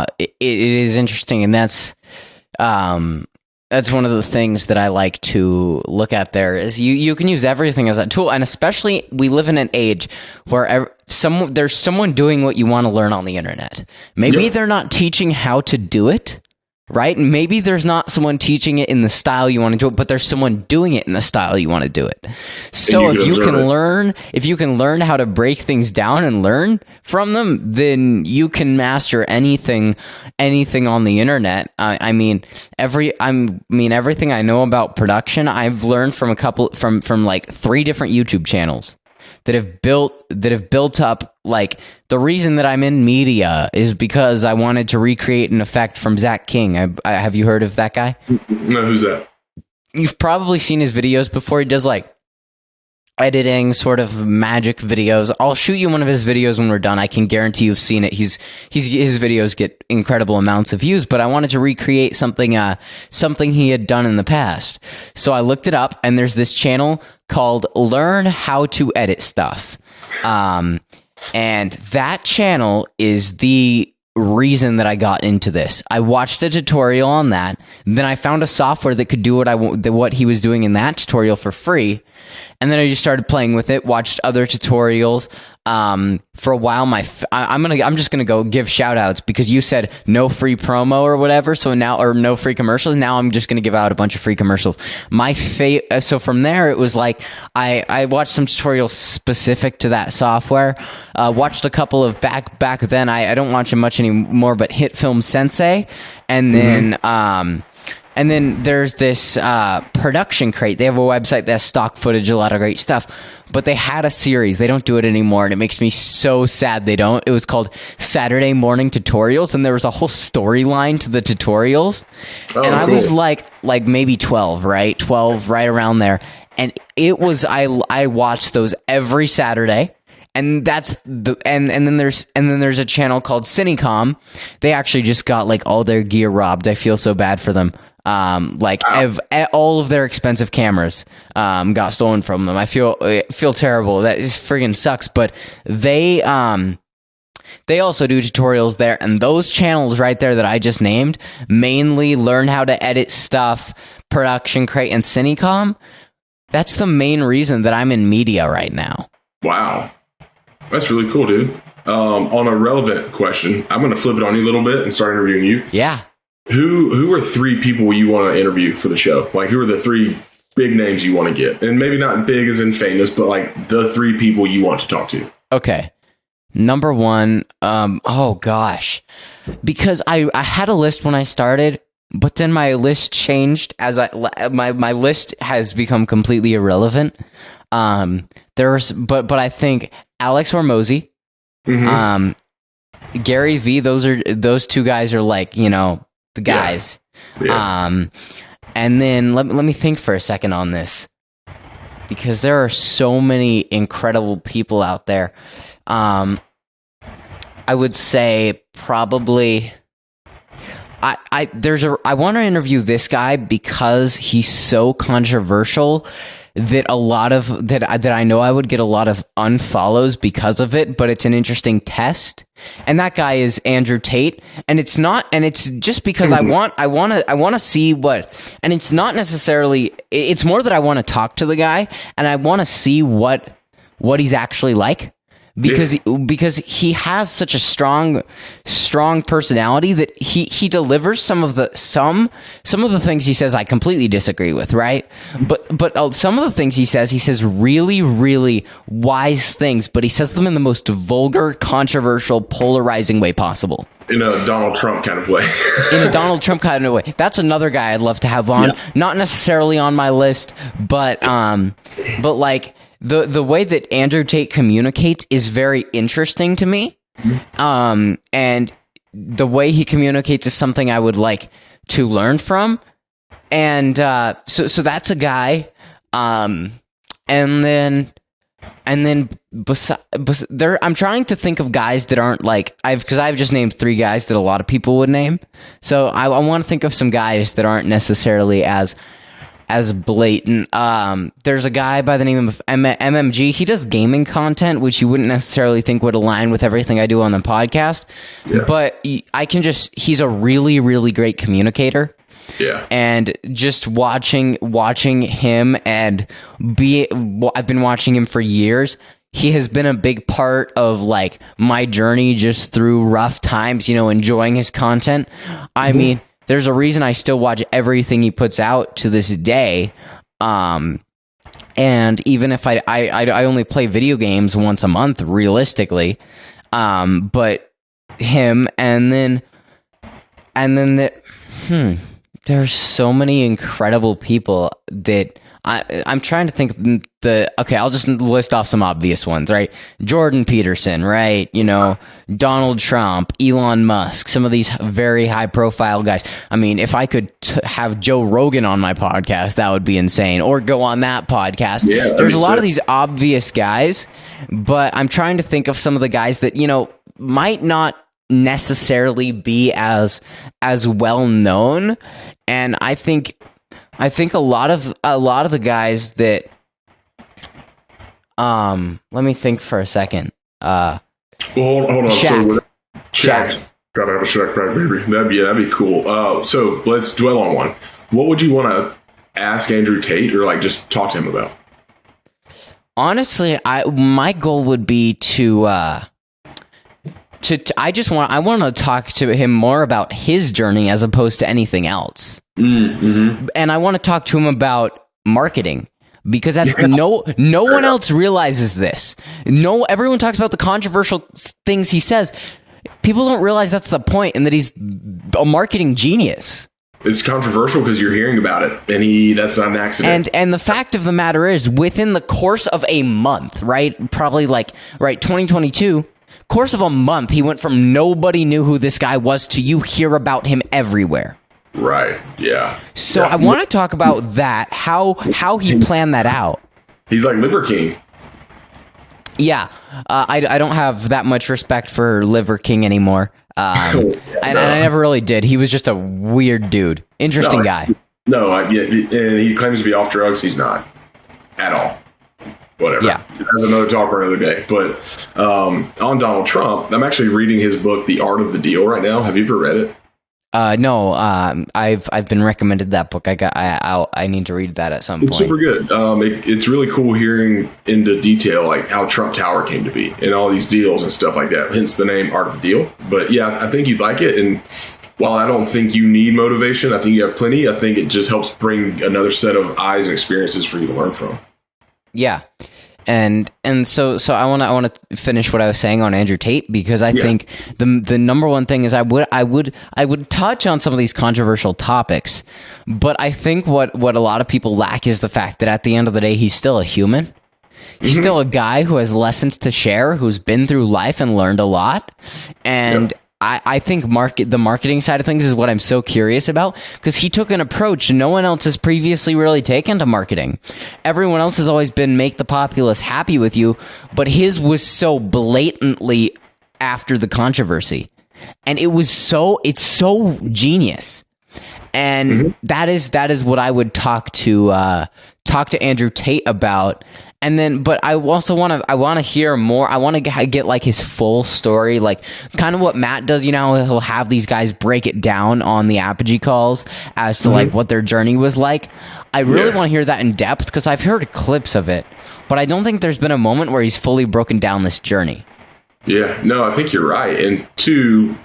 it is interesting, and that's one of the things that I like to look at there is you can use everything as a tool. And especially we live in an age where there's someone doing what you want to learn on the internet. Maybe they're not teaching how to do it, right? And maybe there's not someone teaching it in the style you want to do it, but there's someone doing it in the style you want to do it. So if you can learn how to break things down and learn from them, then you can master anything on the internet. I mean everything I know about production, I've learned from from like 3 different YouTube channels that have built up. Like, the reason that I'm in media is because I wanted to recreate an effect from Zach King. Have you heard of that guy? No, who's that? You've probably seen his videos before. He does like editing sort of magic videos. I'll shoot you one of his videos when we're done. I can guarantee you've seen it. His videos get incredible amounts of views, but I wanted to recreate something he had done in the past. So I looked it up, and there's this channel called Learn How to Edit Stuff. And that channel is the reason that I got into this. I watched a tutorial on that, then I found a software that could do what he was doing in that tutorial for free, and then I just started playing with it, watched other tutorials. For a while, I'm just gonna go give shout outs because you said no free promo or whatever, so now, or no free commercials. Now I'm just gonna give out a bunch of free commercials. So from there, it was like I watched some tutorials specific to that software. Watched a couple of back then. I don't watch it much anymore, but Hit Film Sensei, and then and then there's this Production Crate. They have a website that has stock footage, a lot of great stuff. But they had a series. They don't do it anymore, and it makes me so sad they don't. It was called Saturday Morning Tutorials, and there was a whole storyline to the tutorials. Oh, and I was like maybe 12, right? 12, right around there. And it was, I watched those every Saturday. And that's and then there's a channel called Cinecom. They actually just got like all their gear robbed. I feel so bad for them. All of their expensive cameras got stolen from them. I feel terrible. That is friggin' sucks. But they also do tutorials there, and those channels right there that I just named mainly Learn How to Edit Stuff, Production Crate, and Cinecom. That's the main reason that I'm in media right now. Wow. That's really cool, dude. On a relevant question, I'm going to flip it on you a little bit and start interviewing you. Yeah. Who are 3 people you want to interview for the show? Like, who are the 3 big names you want to get? And maybe not big as in famous, but like the 3 people you want to talk to. Okay. Number 1, oh gosh. Because I had a list when I started, but then my list changed as my list has become completely irrelevant. But I think Alex Hormozy, Gary V, those 2 guys are like, you know, the guys. Yeah. And then let me think for a second on this, because there are so many incredible people out there. I would say probably I want to interview this guy because he's so controversial that I know I would get a lot of unfollows because of it, but it's an interesting test. And that guy is Andrew Tate, and it's just because I want to see what, and it's not necessarily, it's more that I want to talk to the guy and I want to see what he's actually like. Because he has such a strong personality that he delivers some of the things he says I completely disagree with, right? But some of the things he says really, really wise things, but he says them in the most vulgar, controversial, polarizing way possible. In a Donald Trump kind of way. In a Donald Trump kind of way. That's another guy I'd love to have on. Yeah. Not necessarily on my list, but like. The way that Andrew Tate communicates is very interesting to me. And the way he communicates is something I would like to learn from. And so that's a guy. And then I'm trying to think of guys that aren't like, because I've just named 3 guys that a lot of people would name. So I want to think of some guys that aren't necessarily as blatant. There's a guy by the name of MMG. He does gaming content, which you wouldn't necessarily think would align with everything I do on the podcast. Yeah. But he's a really, really great communicator. Yeah. And just watching him I've been watching him for years. He has been a big part of like my journey just through rough times, you know, enjoying his content. I mean, there's a reason I still watch everything he puts out to this day. And even if I only play video games once a month, realistically. But him, and then there's so many incredible people that I'm trying to think okay, I'll just list off some obvious ones, right? Jordan Peterson, right? Donald Trump, Elon Musk, some of these very high profile guys. I mean, if I could have Joe Rogan on my podcast, that would be insane, or go on that podcast. Yeah, there's a lot of these obvious guys, but I'm trying to think of some of the guys that, might not necessarily be as well known. And I think a lot of the guys that let me think for a second. Well, hold on. Shaq. So Shaq. Gotta have a Shaq back, baby. That'd be cool. So let's dwell on one. What would you want to ask Andrew Tate, or like just talk to him about? Honestly, my goal would be I want to talk to him more about his journey as opposed to anything else. Mm-hmm. And I want to talk to him about marketing, because no one else realizes this. Everyone talks about the controversial things he says. People don't realize that's the point, and that he's a marketing genius. It's controversial because you're hearing about it, and that's not an accident. And the fact of the matter is, within the course of a month, right? Probably 2022, course of a month, he went from nobody knew who this guy was to you hear about him everywhere. Right. Yeah. So yeah. I want to talk about that, how he planned that out. He's like Liver King. Yeah. I don't have that much respect for Liver King anymore. And I never really did. He was just a weird dude. Interesting guy. No, and he claims to be off drugs. He's not at all. Whatever. Yeah. That's another talk for another day. But on Donald Trump, I'm actually reading his book, The Art of the Deal, right now. Have you ever read it? No. I've been recommended that book. I need to read that at some point. It's super good. It's really cool hearing into detail like how Trump Tower came to be and all these deals and stuff like that. Hence the name Art of the Deal. But yeah, I think you'd like it. And while I don't think you need motivation, I think you have plenty. I think it just helps bring another set of eyes and experiences for you to learn from. Yeah. And so I want to finish what I was saying on Andrew Tate, because I think the number one thing is I would touch on some of these controversial topics, but I think what a lot of people lack is the fact that at the end of the day, he's still a human. He's still a guy who has lessons to share, who's been through life and learned a lot. And I think the marketing side of things is what I'm so curious about, because he took an approach no one else has previously really taken to marketing. Everyone else has always been make the populace happy with you, but his was so blatantly after the controversy, and it's so genius. And that is what I would talk to Andrew Tate about. And then, but I also want to hear more. I want to get like his full story, like kind of what Matt does. He'll have these guys break it down on the Apogee calls as to like what their journey was like. I really want to hear that in depth, because I've heard clips of it, but I don't think there's been a moment where he's fully broken down this journey. Yeah, no, I think you're right. And two,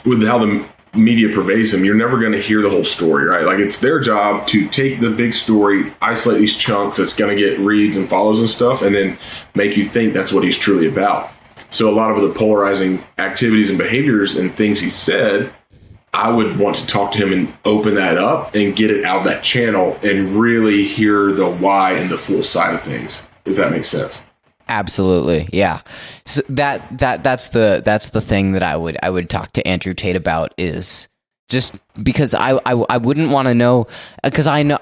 with how the media pervades him, you're never going to hear the whole story, right? Like, it's their job to take the big story, isolate these chunks that's going to get reads and follows and stuff, and then make you think that's what he's truly about. So a lot of the polarizing activities and behaviors and things he said, I would want to talk to him and open that up and get it out of that channel and really hear the why and the full side of things, if that makes sense. Absolutely, yeah. So that's the thing that I would talk to Andrew Tate about, is just because I wouldn't want to know, because I know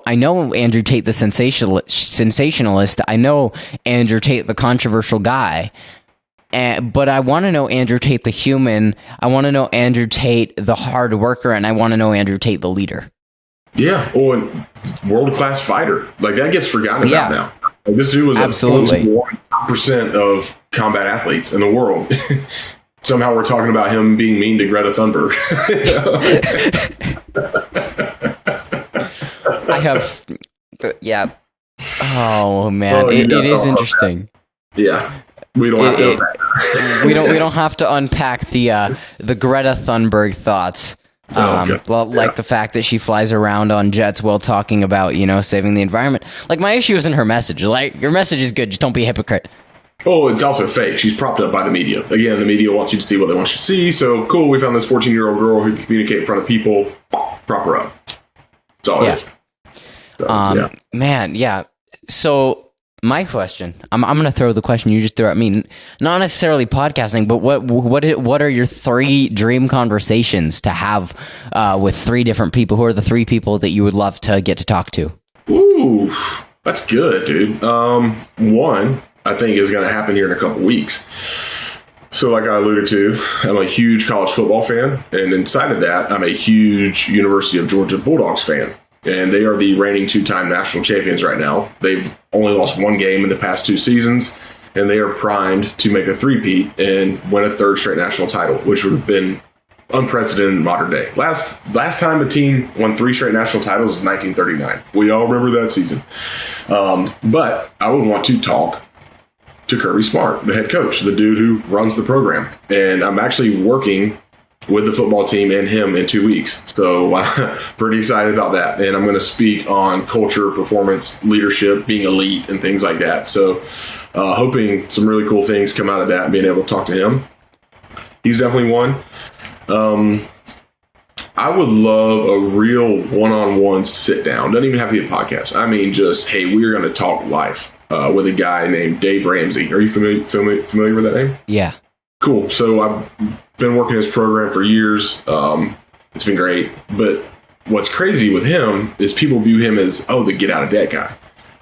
Andrew Tate the sensationalist. I know Andrew Tate the controversial guy, but I want to know Andrew Tate the human. I want to know Andrew Tate the hard worker, and I want to know Andrew Tate the leader. Yeah, and world-class fighter. Like, that gets forgotten about now. Like, this dude was absolutely 1% of combat athletes in the world. Somehow we're talking about him being mean to Greta Thunberg. I have, yeah. Oh man, it is interesting. Yeah, we don't have to unpack. we don't have to unpack the Greta Thunberg thoughts. Like the fact that she flies around on jets while talking about, saving the environment. Like, my issue isn't her message. Like, your message is good, just don't be a hypocrite. Oh, it's also fake. She's propped up by the media. Again, the media wants you to see what they want you to see. So, cool, we found this 14-year-old girl who can communicate in front of people. Prop her up. That's all it is. So, Man, yeah. So my question, I'm going to throw the question you just threw at me, not necessarily podcasting, but what are your 3 dream conversations to have with 3 different people? Who are the 3 people that you would love to get to talk to? Ooh, that's good, dude. One, I think is going to happen here in a couple weeks. So like I alluded to, I'm a huge college football fan. And inside of that, I'm a huge University of Georgia Bulldogs fan. And they are the reigning 2-time national champions right now. They've only lost 1 game in the past 2 seasons, and they are primed to make a three-peat and win a 3rd straight national title, which would have been unprecedented in modern day. Last time a team won 3 straight national titles was 1939. We all remember that season. But I would want to talk to Kirby Smart, the head coach, the dude who runs the program. And I'm actually working with the football team and him in 2 weeks. So pretty excited about that. And I'm going to speak on culture, performance, leadership, being elite, and things like that. So hoping some really cool things come out of that and being able to talk to him. He's definitely one. I would love a real one-on-one sit down. Doesn't even have to be a podcast. I mean, just, hey, we're going to talk life with a guy named Dave Ramsey. Are you familiar with that name? Yeah. Cool. So I've been working his program for years. It's been great. But what's crazy with him is people view him as, the get out of debt guy.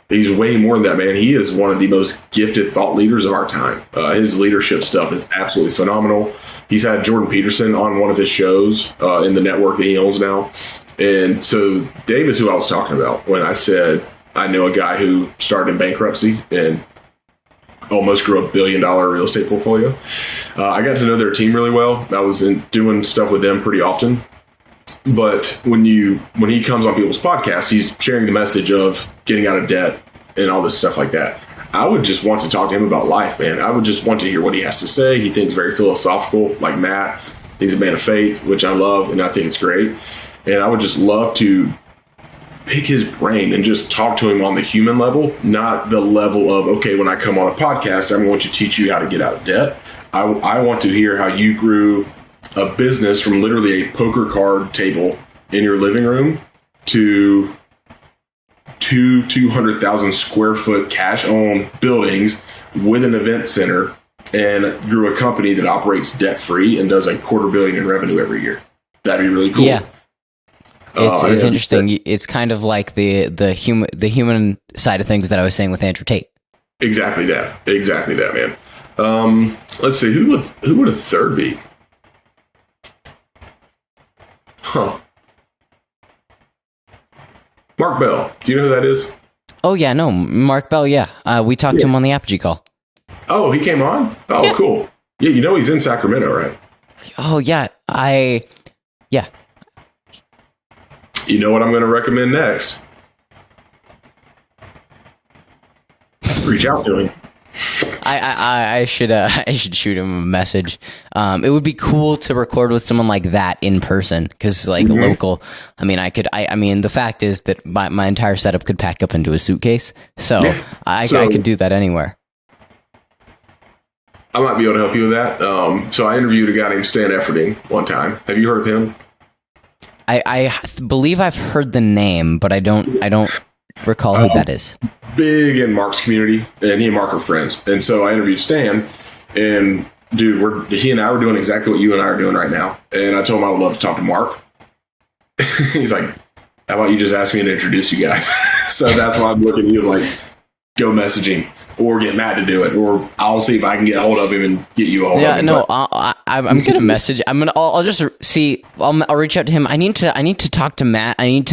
He's way more than that, man. He is one of the most gifted thought leaders of our time. His leadership stuff is absolutely phenomenal. He's had Jordan Peterson on one of his shows in the network that he owns now. And so Dave is who I was talking about when I said I know a guy who started in bankruptcy and almost grew a $1 billion real estate portfolio. I got to know their team really well. I was doing stuff with them pretty often. But when he comes on people's podcasts, he's sharing the message of getting out of debt and all this stuff like that. I would just want to talk to him about life, man. I would just want to hear what he has to say. He thinks very philosophical, like Matt. He's a man of faith, which I love, and I think it's great. And I would just love to pick his brain and just talk to him on the human level, not the level of, okay, when I come on a podcast, I'm going to teach you how to get out of debt. I want to hear how you grew a business from literally a poker card table in your living room to 200,000 square foot cash owned buildings with an event center, and grew a company that operates debt free and does $250 million in revenue every year. That'd be really cool. Yeah. It's interesting. It's kind of like the human side of things that I was saying with Andrew Tate. Exactly that, man. Let's see, who would a third be? Huh. Mark Bell. Do you know who that is? Oh, yeah, no. Mark Bell, yeah. We talked to him on the Apogee call. Oh, he came on? Oh, yeah. Cool. Yeah, you know he's in Sacramento, right? Oh, yeah. Yeah. You know what I'm going to recommend next? Reach out to him. I should shoot him a message. It would be cool to record with someone like that in person, because local. I mean, the fact is that my entire setup could pack up into a suitcase, so I could do that anywhere. I might be able to help you with that. So I interviewed a guy named Stan Efferding one time. Have you heard of him? I believe I've heard the name, but I don't recall who that is. Big in Mark's community, and he and Mark are friends. And so I interviewed Stan, and dude, he and I were doing exactly what you and I are doing right now. And I told him I would love to talk to Mark. He's like, how about you just ask me to introduce you guys? So that's why I'm looking at you like, go message him or get Matt to do it, or I'll see if I can get a hold of him and get you a hold of him. Yeah, no, I'm gonna message. I'll just see. I'll reach out to him. I need to talk to Matt. I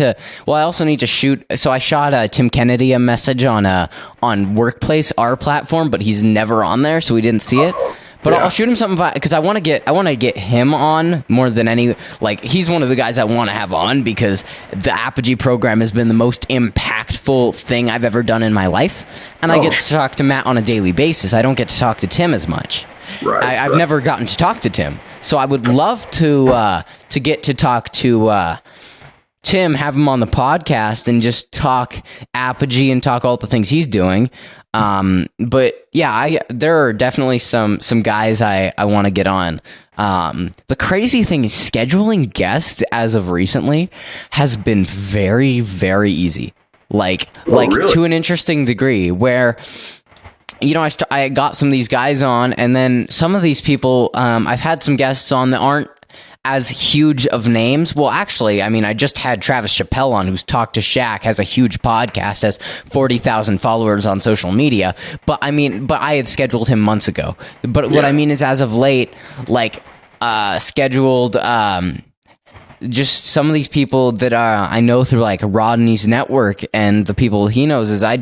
also need to shoot. So I shot Tim Kennedy a message on Workplace, our platform, but he's never on there, so we didn't see it. But yeah. I'll shoot him something because I want to get him on more than any. Like, he's one of the guys I want to have on because the Apogee program has been the most impactful thing I've ever done in my life, and I get to talk to Matt on a daily basis. I don't get to talk to Tim as much. Right. I've never gotten to talk to Tim, so I would love to get to talk to Tim, have him on the podcast, and just talk Apogee and talk all the things he's doing. But yeah, there are definitely some guys I want to get on. The crazy thing is scheduling guests as of recently has been very, very easy. like really? to an interesting degree where, I got some of these guys on, and then some of these people, I've had some guests on that aren't as huge of names. Well, actually, I mean, I just had Travis Chappelle on, who's Talk to Shaq, has a huge podcast, has 40,000 followers on social media. But I had scheduled him months ago. But what I mean is, as of late, scheduled, just some of these people that I know through like Rodney's network and the people he knows. Is I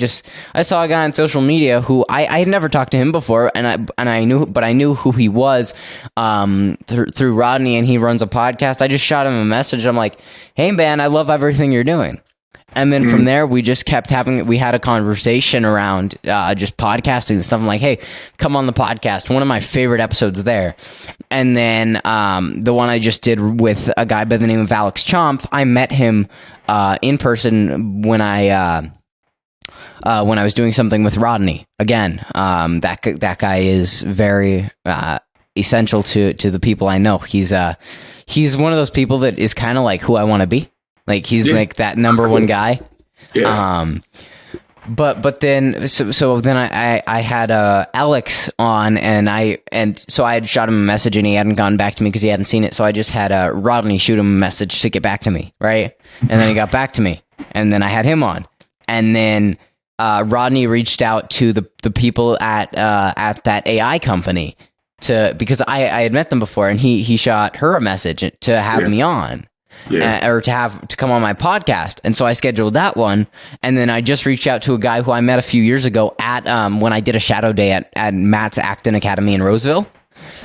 saw a guy on social media who I had never talked to him before, and I knew who he was through Rodney, and he runs a podcast. I just shot him a message. I'm like, hey man, I love everything you're doing. And then from there, we just kept we had a conversation around just podcasting and stuff. I'm like, hey, come on the podcast. One of my favorite episodes there. And then the one I just did with a guy by the name of Alex Chomp, I met him in person when I was doing something with Rodney. Again, that guy is very essential to the people I know. He's one of those people that is kind of like who I want to be. Like he's like that number one guy. Yeah. But then so then I had Alex on, and so I had shot him a message and he hadn't gotten back to me because he hadn't seen it. So I just had Rodney shoot him a message to get back to me, right? And then he got back to me, and then I had him on, and then Rodney reached out to the people at that AI company because I had met them before, and he shot her a message to have me on. Or to come on my podcast. And so I scheduled that one, and then I just reached out to a guy who I met a few years ago at when I did a shadow day at Matt's Acton Academy in Roseville.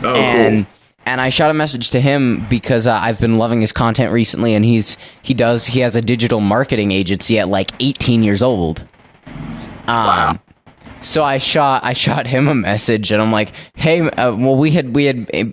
Cool. And I shot a message to him because I've been loving his content recently, and he has a digital marketing agency at like 18 years old. Wow. So I shot him a message, and I'm like, hey, we had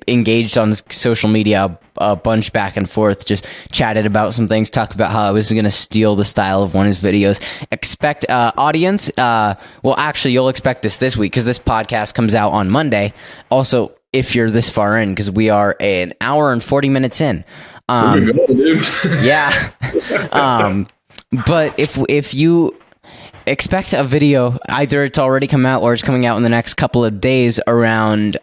engaged on social media a bunch back and forth, just chatted about some things, talked about how I was going to steal the style of one of his videos. Expect audience. Well, actually, you'll expect this week because this podcast comes out on Monday. Also, if you're this far in, because we are an hour and 40 minutes in. Where you going, dude? Yeah. But if you expect a video, either it's already come out or it's coming out in the next couple of days around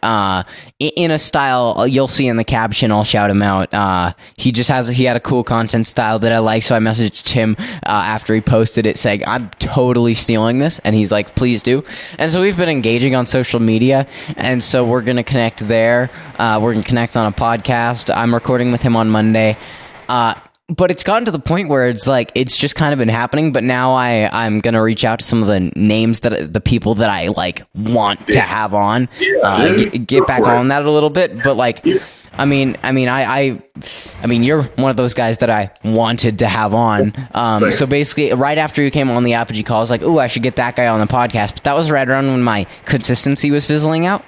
in a style you'll see in the caption. I'll shout him out. He had a cool content style that I like, so I messaged him after he posted it saying, I'm totally stealing this, and he's like, please do. And so we've been engaging on social media, and so we're gonna connect there. We're gonna connect on a podcast. I'm recording with him on Monday. But it's gotten to the point where it's like it's just kind of been happening. But now I'm gonna reach out to some of the names the people that I like want to have on, get back on that a little bit. But like, I mean, you're one of those guys that I wanted to have on. So basically, right after you came on the Apogee call, I was like, "Ooh, I should get that guy on the podcast." But that was right around when my consistency was fizzling out.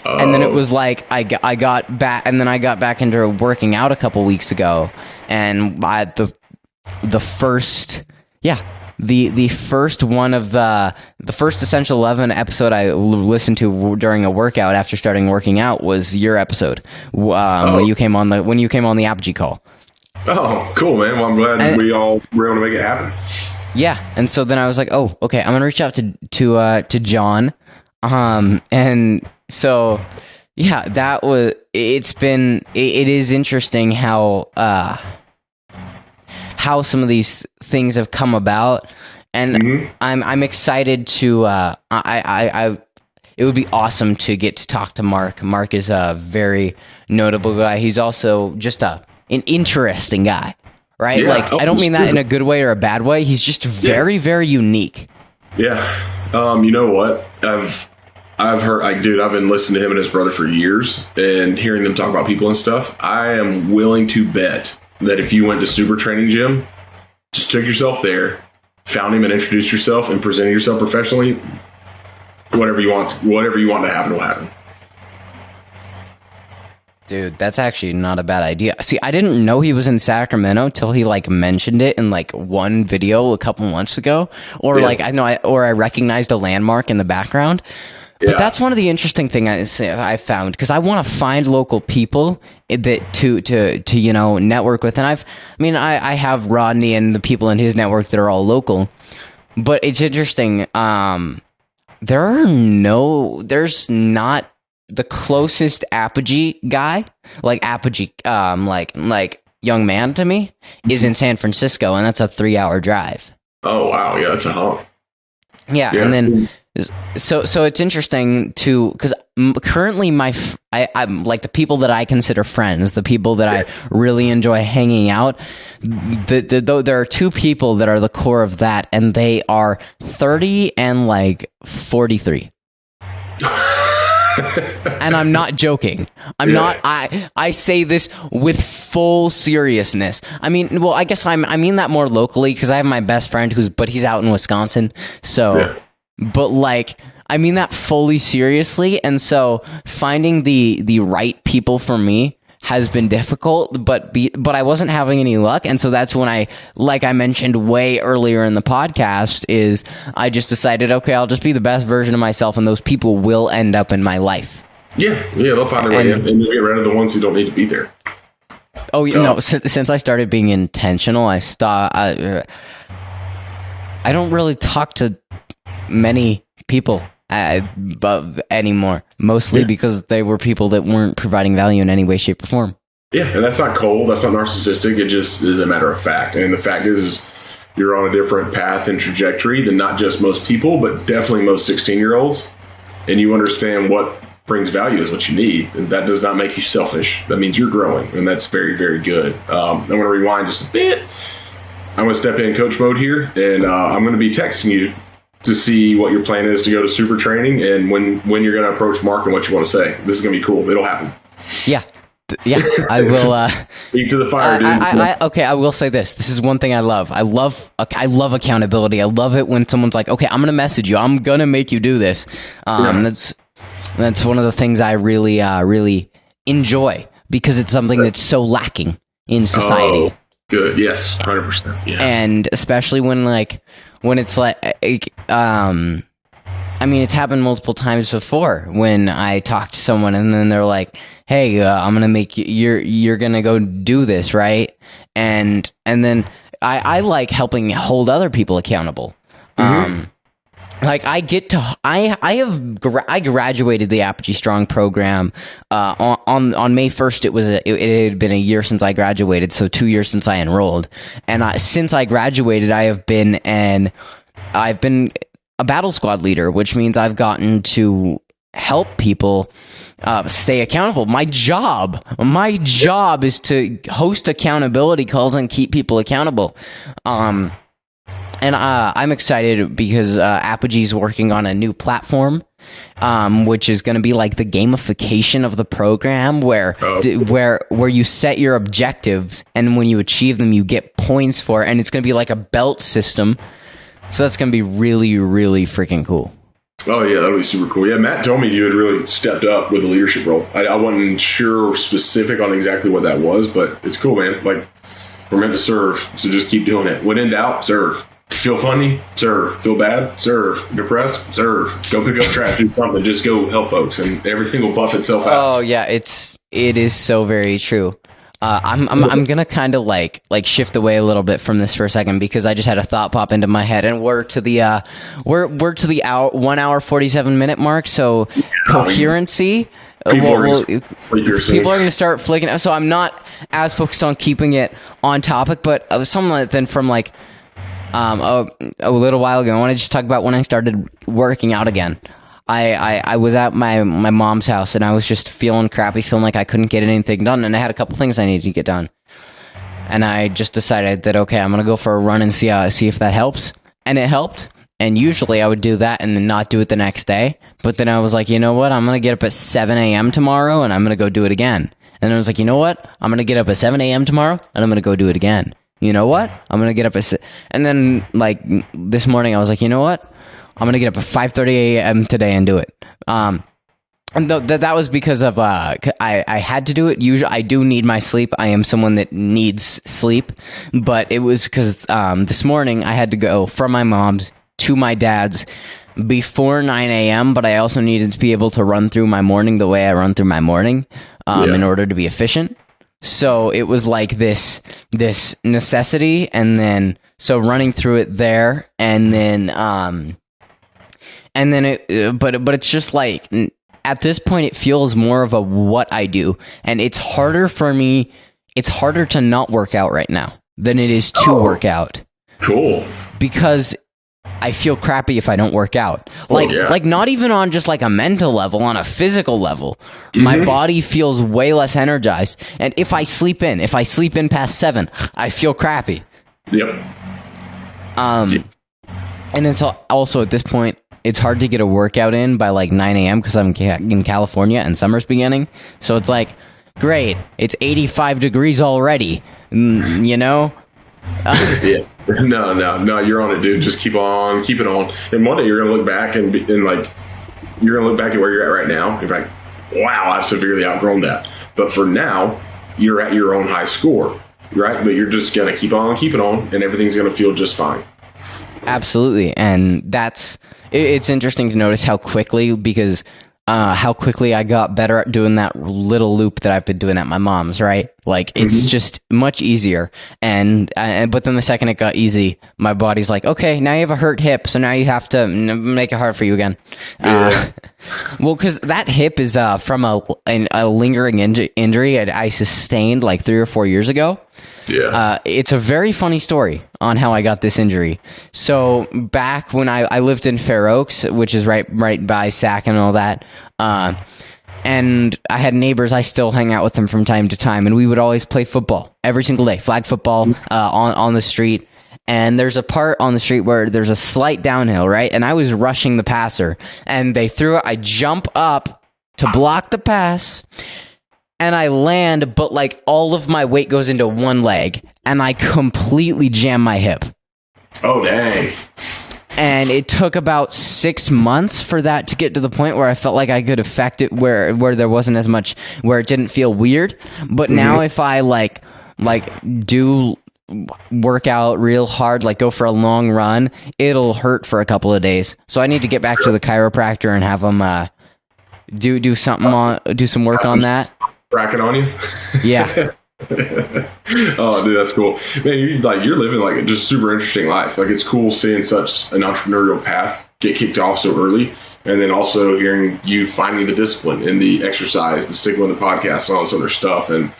And then it was like I got back, and then I got back into working out a couple weeks ago, and the first one of the first Essential 11 episode I listened to during a workout after starting working out was your episode when you came on the Apogee call. Oh, cool, man! Well, I'm glad we all were able to make it happen. Yeah, and so then I was like, oh, okay, I'm gonna reach out to John, and so, yeah, it is interesting how some of these things have come about, and I'm excited to, it would be awesome to get to talk to Mark. Mark is a very notable guy. He's also just an interesting guy, right? Yeah. Like, I don't mean that in a good way or a bad way. He's just very, very unique. Yeah. You know what? I've heard, dude, I've been listening to him and his brother for years and hearing them talk about people and stuff. I am willing to bet that if you went to Super Training Gym, just took yourself there, found him and introduced yourself and presented yourself professionally, whatever you want to happen will happen. Dude, that's actually not a bad idea. See, I didn't know he was in Sacramento till he like mentioned it in like one video a couple months ago, or I recognized a landmark in the background. But that's one of the interesting things I found, because I want to find local people that to network with, and I have Rodney and the people in his network that are all local, But it's interesting. There's not the closest Apogee guy, like Apogee, like young man to me is in San Francisco, and that's a 3-hour drive. Oh wow, yeah, that's a hump. Yeah, and then so it's interesting too, because currently I'm like the people that I consider friends, the people that I really enjoy hanging out. There are two people that are the core of that, and they are 30 and like 43. And I'm not joking. I'm not. I say this with full seriousness. I mean, well, I guess I mean that more locally because I have my best friend but he's out in Wisconsin. So, but like, I mean that fully seriously. And so, finding the right people for me has been difficult, but I wasn't having any luck, and so that's when like I mentioned way earlier in the podcast, is I just decided, okay, I'll just be the best version of myself, and those people will end up in my life. Yeah, they'll find their way in, and you'll get rid of the ones who don't need to be there. Oh, no, since I started being intentional, I don't really talk to many people anymore, mostly because they were people that weren't providing value in any way, shape, or form. Yeah, and that's not cold, that's not narcissistic, it just is a matter of fact. And the fact is you're on a different path and trajectory than not just most people, but definitely most 16-year-olds. And you understand what brings value is what you need, and that does not make you selfish. That means you're growing, and that's very, very good. I'm going to rewind just a bit. I'm going to step in coach mode here, and I'm going to be texting you to see what your plan is to go to super training and when you're going to approach Mark and what you want to say. This is going to be cool. It'll happen. Yeah, I will. Eat to the fire, dude. Okay, I will say this. This is one thing I love. I love accountability. I love it when someone's like, okay, I'm going to message you. I'm going to make you do this. That's one of the things I really, really enjoy, because it's something that's so lacking in society. Oh, good. Yes. 100%. Yeah. And especially when it's like, I mean, it's happened multiple times before when I talk to someone and then they're like, hey, I'm going to make you're going to go do this, right? And then I like helping hold other people accountable. Like I graduated the Apogee Strong program on May 1st. It had been a year since I graduated, so 2 years since I enrolled. And since I graduated, I've been a battle squad leader, which means I've gotten to help people stay accountable. My job is to host accountability calls and keep people accountable. And I'm excited because Apogee's working on a new platform, which is going to be like the gamification of the program, where you set your objectives, and when you achieve them, you get points for it, and it's going to be like a belt system. So that's going to be really, really freaking cool. Oh, yeah, that'll be super cool. Yeah, Matt told me you had really stepped up with the leadership role. I wasn't sure specific on exactly what that was, but it's cool, man. Like, we're meant to serve, so just keep doing it. When in doubt, serve. Feel funny? Serve. Feel bad? Serve. Depressed? Serve. Go pick up trash, do something. Just go help folks, and everything will buff itself out. Oh, yeah, it is so very true. I'm gonna kind of like shift away a little bit from this for a second, because I just had a thought pop into my head, and we're to the 1 hour 47 minute mark. So coherency. People are going to start flicking. So I'm not as focused on keeping it on topic, but something then from like a little while ago, I want to just talk about when I started working out again. I was at my mom's house, and I was just feeling crappy, feeling like I couldn't get anything done, and I had a couple things I needed to get done. And I just decided that, okay, I'm going to go for a run and see if that helps. And it helped. And usually I would do that and then not do it the next day. But then I was like, you know what? I'm going to get up at 7 a.m. tomorrow, and I'm going to go do it again. And I was like, you know what? I'm going to get up at 7 a.m. tomorrow, and I'm going to go do it again. You know what? I'm going to get up at... And then, like, this morning I was like, you know what? I'm going to get up at 5:30 a.m. today and do it. And that was because of I had to do it. Usually, I do need my sleep. I am someone that needs sleep. But it was because this morning I had to go from my mom's to my dad's before 9 a.m., but I also needed to be able to run through my morning the way I run through my morning in order to be efficient. So it was like this necessity, and then So running through it there, and then but it's just like at this point it feels more of a what I do, and it's harder for me. It's harder to not work out right now than it is to work out. Cool. Because I feel crappy if I don't work out. Like not even on just like a mental level, on a physical level. My body feels way less energized. And if I sleep in past 7, I feel crappy. Yep. And it's also at this point, it's hard to get a workout in by like 9 a.m. because I'm in California and summer's beginning. So it's like, great, it's 85 degrees already, you know? Yeah. No, you're on it, dude. Just keep it on. And one day you're gonna look back and like you're gonna look back at where you're at right now. You're like, wow, I've severely outgrown that. But for now, you're at your own high score, right? But you're just gonna keep it on, and everything's gonna feel just fine. Absolutely, and it's interesting to notice how quickly I got better at doing that little loop that I've been doing at my mom's, right? Like, it's just much easier. But then the second it got easy, my body's like, okay, now you have a hurt hip, so now you have to make it hard for you again. Yeah. Well, because that hip is from a lingering injury I sustained like 3 or 4 years ago. Yeah. It's a very funny story on how I got this injury. So back when I lived in Fair Oaks, which is right by Sac and all that, and I had neighbors, I still hang out with them from time to time, and we would always play football every single day, flag football on the street. And there's a part on the street where there's a slight downhill, right? And I was rushing the passer, and they threw it. I jump up to block the pass, and I land, but like all of my weight goes into one leg, and I completely jam my hip. Oh, dang. And it took about 6 months for that to get to the point where I felt like I could affect it where there wasn't as much, where it didn't feel weird. But now if I like do work out real hard, like go for a long run, it'll hurt for a couple of days. So I need to get back to the chiropractor and have them do some work on that. Bracket on you? Yeah. Oh, dude, that's cool, man. You're living like a just super interesting life. Like, it's cool seeing such an entrepreneurial path get kicked off so early, and then also hearing you finding the discipline and the exercise, the sticking with the podcast and all this other stuff. And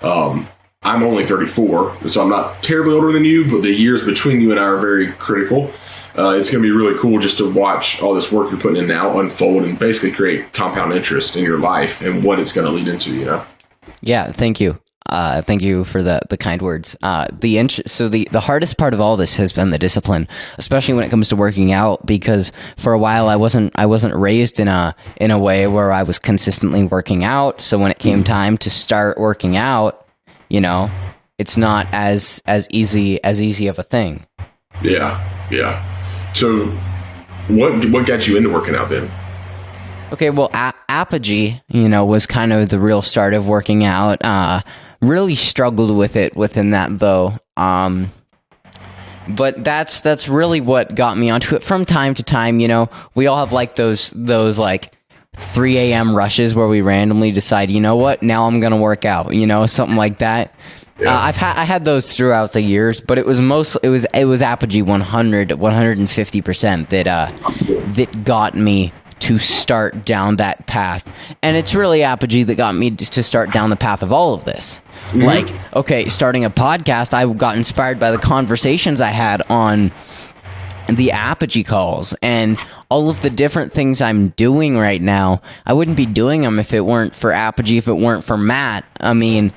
I'm only 34, so I'm not terribly older than you, but the years between you and I are very critical. It's going to be really cool just to watch all this work you're putting in now unfold and basically create compound interest in your life and what it's going to lead into, you know? Yeah, thank you. Thank you for the kind words. The hardest part of all this has been the discipline, especially when it comes to working out, because for a while I wasn't raised in a way where I was consistently working out. So when it came time to start working out, you know, it's not as easy of a thing. Yeah. So what got you into working out then? Okay, well, Apogee, was kind of the real start of working out. Really struggled with it within that, though. But that's really what got me onto it. From time to time, we all have like those like 3 a.m. rushes where we randomly decide, you know what, now I'm gonna work out, something like that. Yeah. I had those throughout the years, but it was Apogee 150% that got me to start down that path. And it's really Apogee that got me to start down the path of all of this. Mm-hmm. Like, okay, starting a podcast, I got inspired by the conversations I had on the Apogee calls and all of the different things I'm doing right now. I wouldn't be doing them if it weren't for Apogee, if it weren't for Matt. I mean,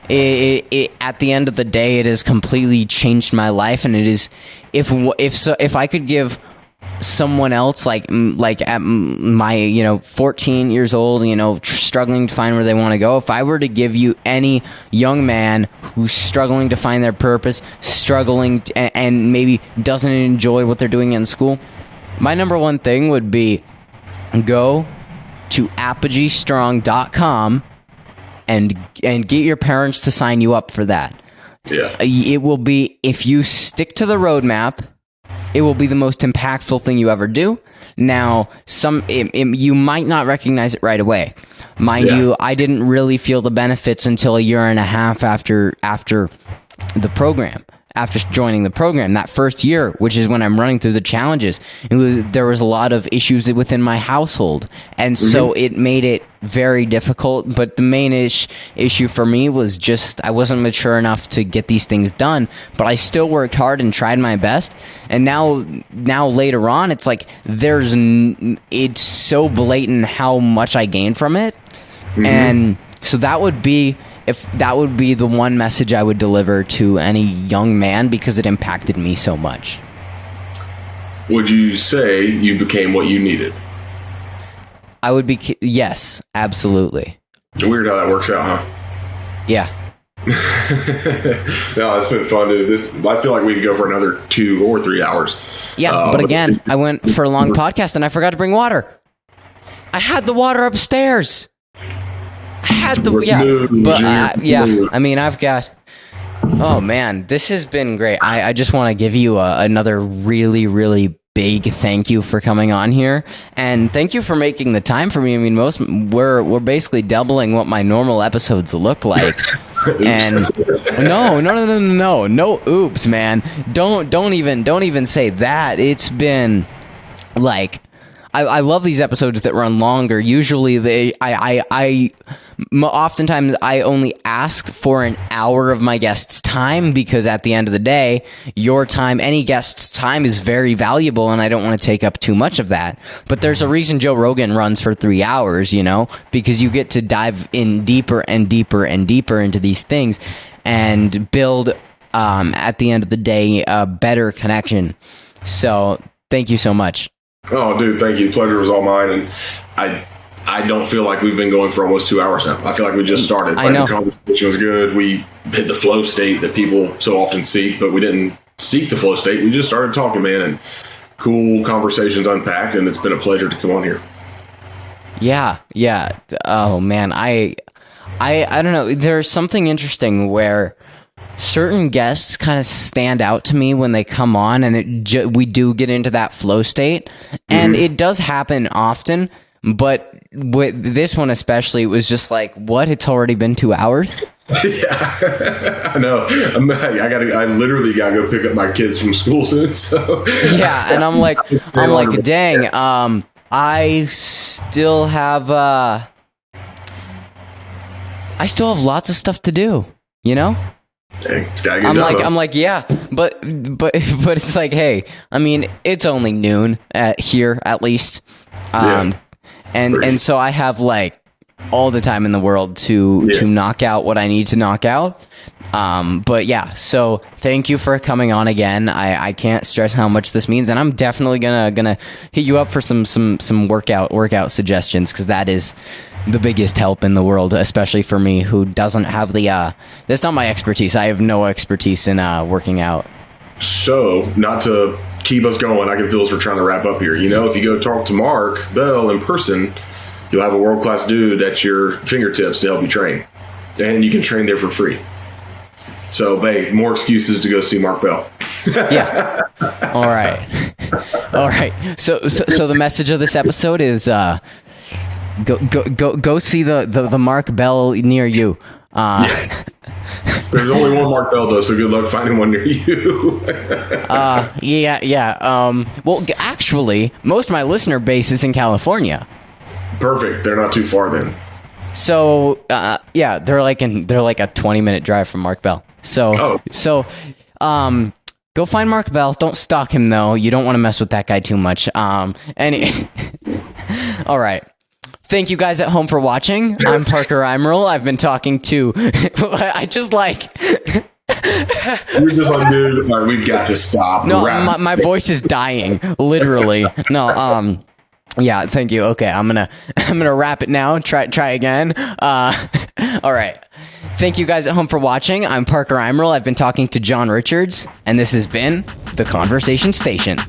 it at the end of the day, it has completely changed my life. And it is, if I could give someone else like at my 14 years old, struggling to find where they want to go, if I were to give you any young man who's struggling to find their purpose, struggling and maybe doesn't enjoy what they're doing in school, my number one thing would be go to apogeestrong.com and get your parents to sign you up for that. Yeah, it will be, if you stick to the roadmap, it will be the most impactful thing you ever do. Now, you might not recognize it right away. Mind you, I didn't really feel the benefits until a year and a half after the program. after joining the program. That first year, which is when I'm running through the challenges, there was a lot of issues within my household. And so it made it very difficult. But the main issue for me was just I wasn't mature enough to get these things done. But I still worked hard and tried my best. And now later on, it's like it's so blatant how much I gained from it. And so that would be the one message I would deliver to any young man, because it impacted me so much. Would you say you became what you needed? I would be, yes, absolutely. Weird how that works out, huh? Yeah. No, it's been fun, dude. I feel like we could go for another 2 or 3 hours. Yeah, but again, I went for a long podcast and I forgot to bring water. I had the water upstairs. I mean, I've got, oh man, this has been great. I just want to give you another really, really big thank you for coming on here, and thank you for making the time for me. I mean, we're basically doubling what my normal episodes look like. And no oops, man. Don't even say that. It's been like, I love these episodes that run longer. Usually oftentimes I only ask for an hour of my guest's time, because at the end of the day, your time, any guest's time, is very valuable, and I don't want to take up too much of that. But there's a reason Joe Rogan runs for 3 hours, because you get to dive in deeper and deeper and deeper into these things and build, at the end of the day, a better connection. So thank you so much. Oh, dude, thank you. The pleasure was all mine. And I don't feel like we've been going for almost 2 hours now. I feel like we just started. I know. The conversation was good. We hit the flow state that people so often seek, but we didn't seek the flow state. We just started talking, man, and cool conversations unpacked, and it's been a pleasure to come on here. Yeah. Oh, man, I don't know. There's something interesting where certain guests kind of stand out to me when they come on, and we do get into that flow state, and it does happen often. But with this one especially, it was just like, what? It's already been 2 hours? Yeah, I know. I literally gotta go pick up my kids from school soon. So yeah, and I'm like, dang. I still have lots of stuff to do. Dang, it's gotta get done. I'm like, yeah, but it's like, hey, I mean, it's only noon here at least. And so I have like all the time in the world to knock out what I need to knock out. But yeah, so thank you for coming on again. I can't stress how much this means, and I'm definitely gonna hit you up for some workout suggestions, because that is the biggest help in the world, especially for me, who doesn't have that's not my expertise. I have no expertise in working out. So, not to keep us going, I can feel as we're trying to wrap up here. If you go talk to Mark Bell in person, you'll have a world-class dude at your fingertips to help you train. And you can train there for free. So, hey, more excuses to go see Mark Bell. Yeah. All right. So the message of this episode is go see the Mark Bell near you. Yes. There's only one Mark Bell, though, so good luck finding one near you. Yeah. Well, actually, most of my listener base is in California. Perfect. They're not too far then. So, yeah, they're like a 20-minute drive from Mark Bell. So, go find Mark Bell. Don't stalk him, though. You don't want to mess with that guy too much. All right. Thank you guys at home for watching. I'm Parker Emerald. I've been talking to... I just like... You're just like, dude, all right, we've got to stop. No, my voice is dying. Literally. No, yeah, thank you. Okay, I'm gonna wrap it now. Try again. All right. Thank you guys at home for watching. I'm Parker Emerald. I've been talking to John Richards, and this has been The Conversation Station.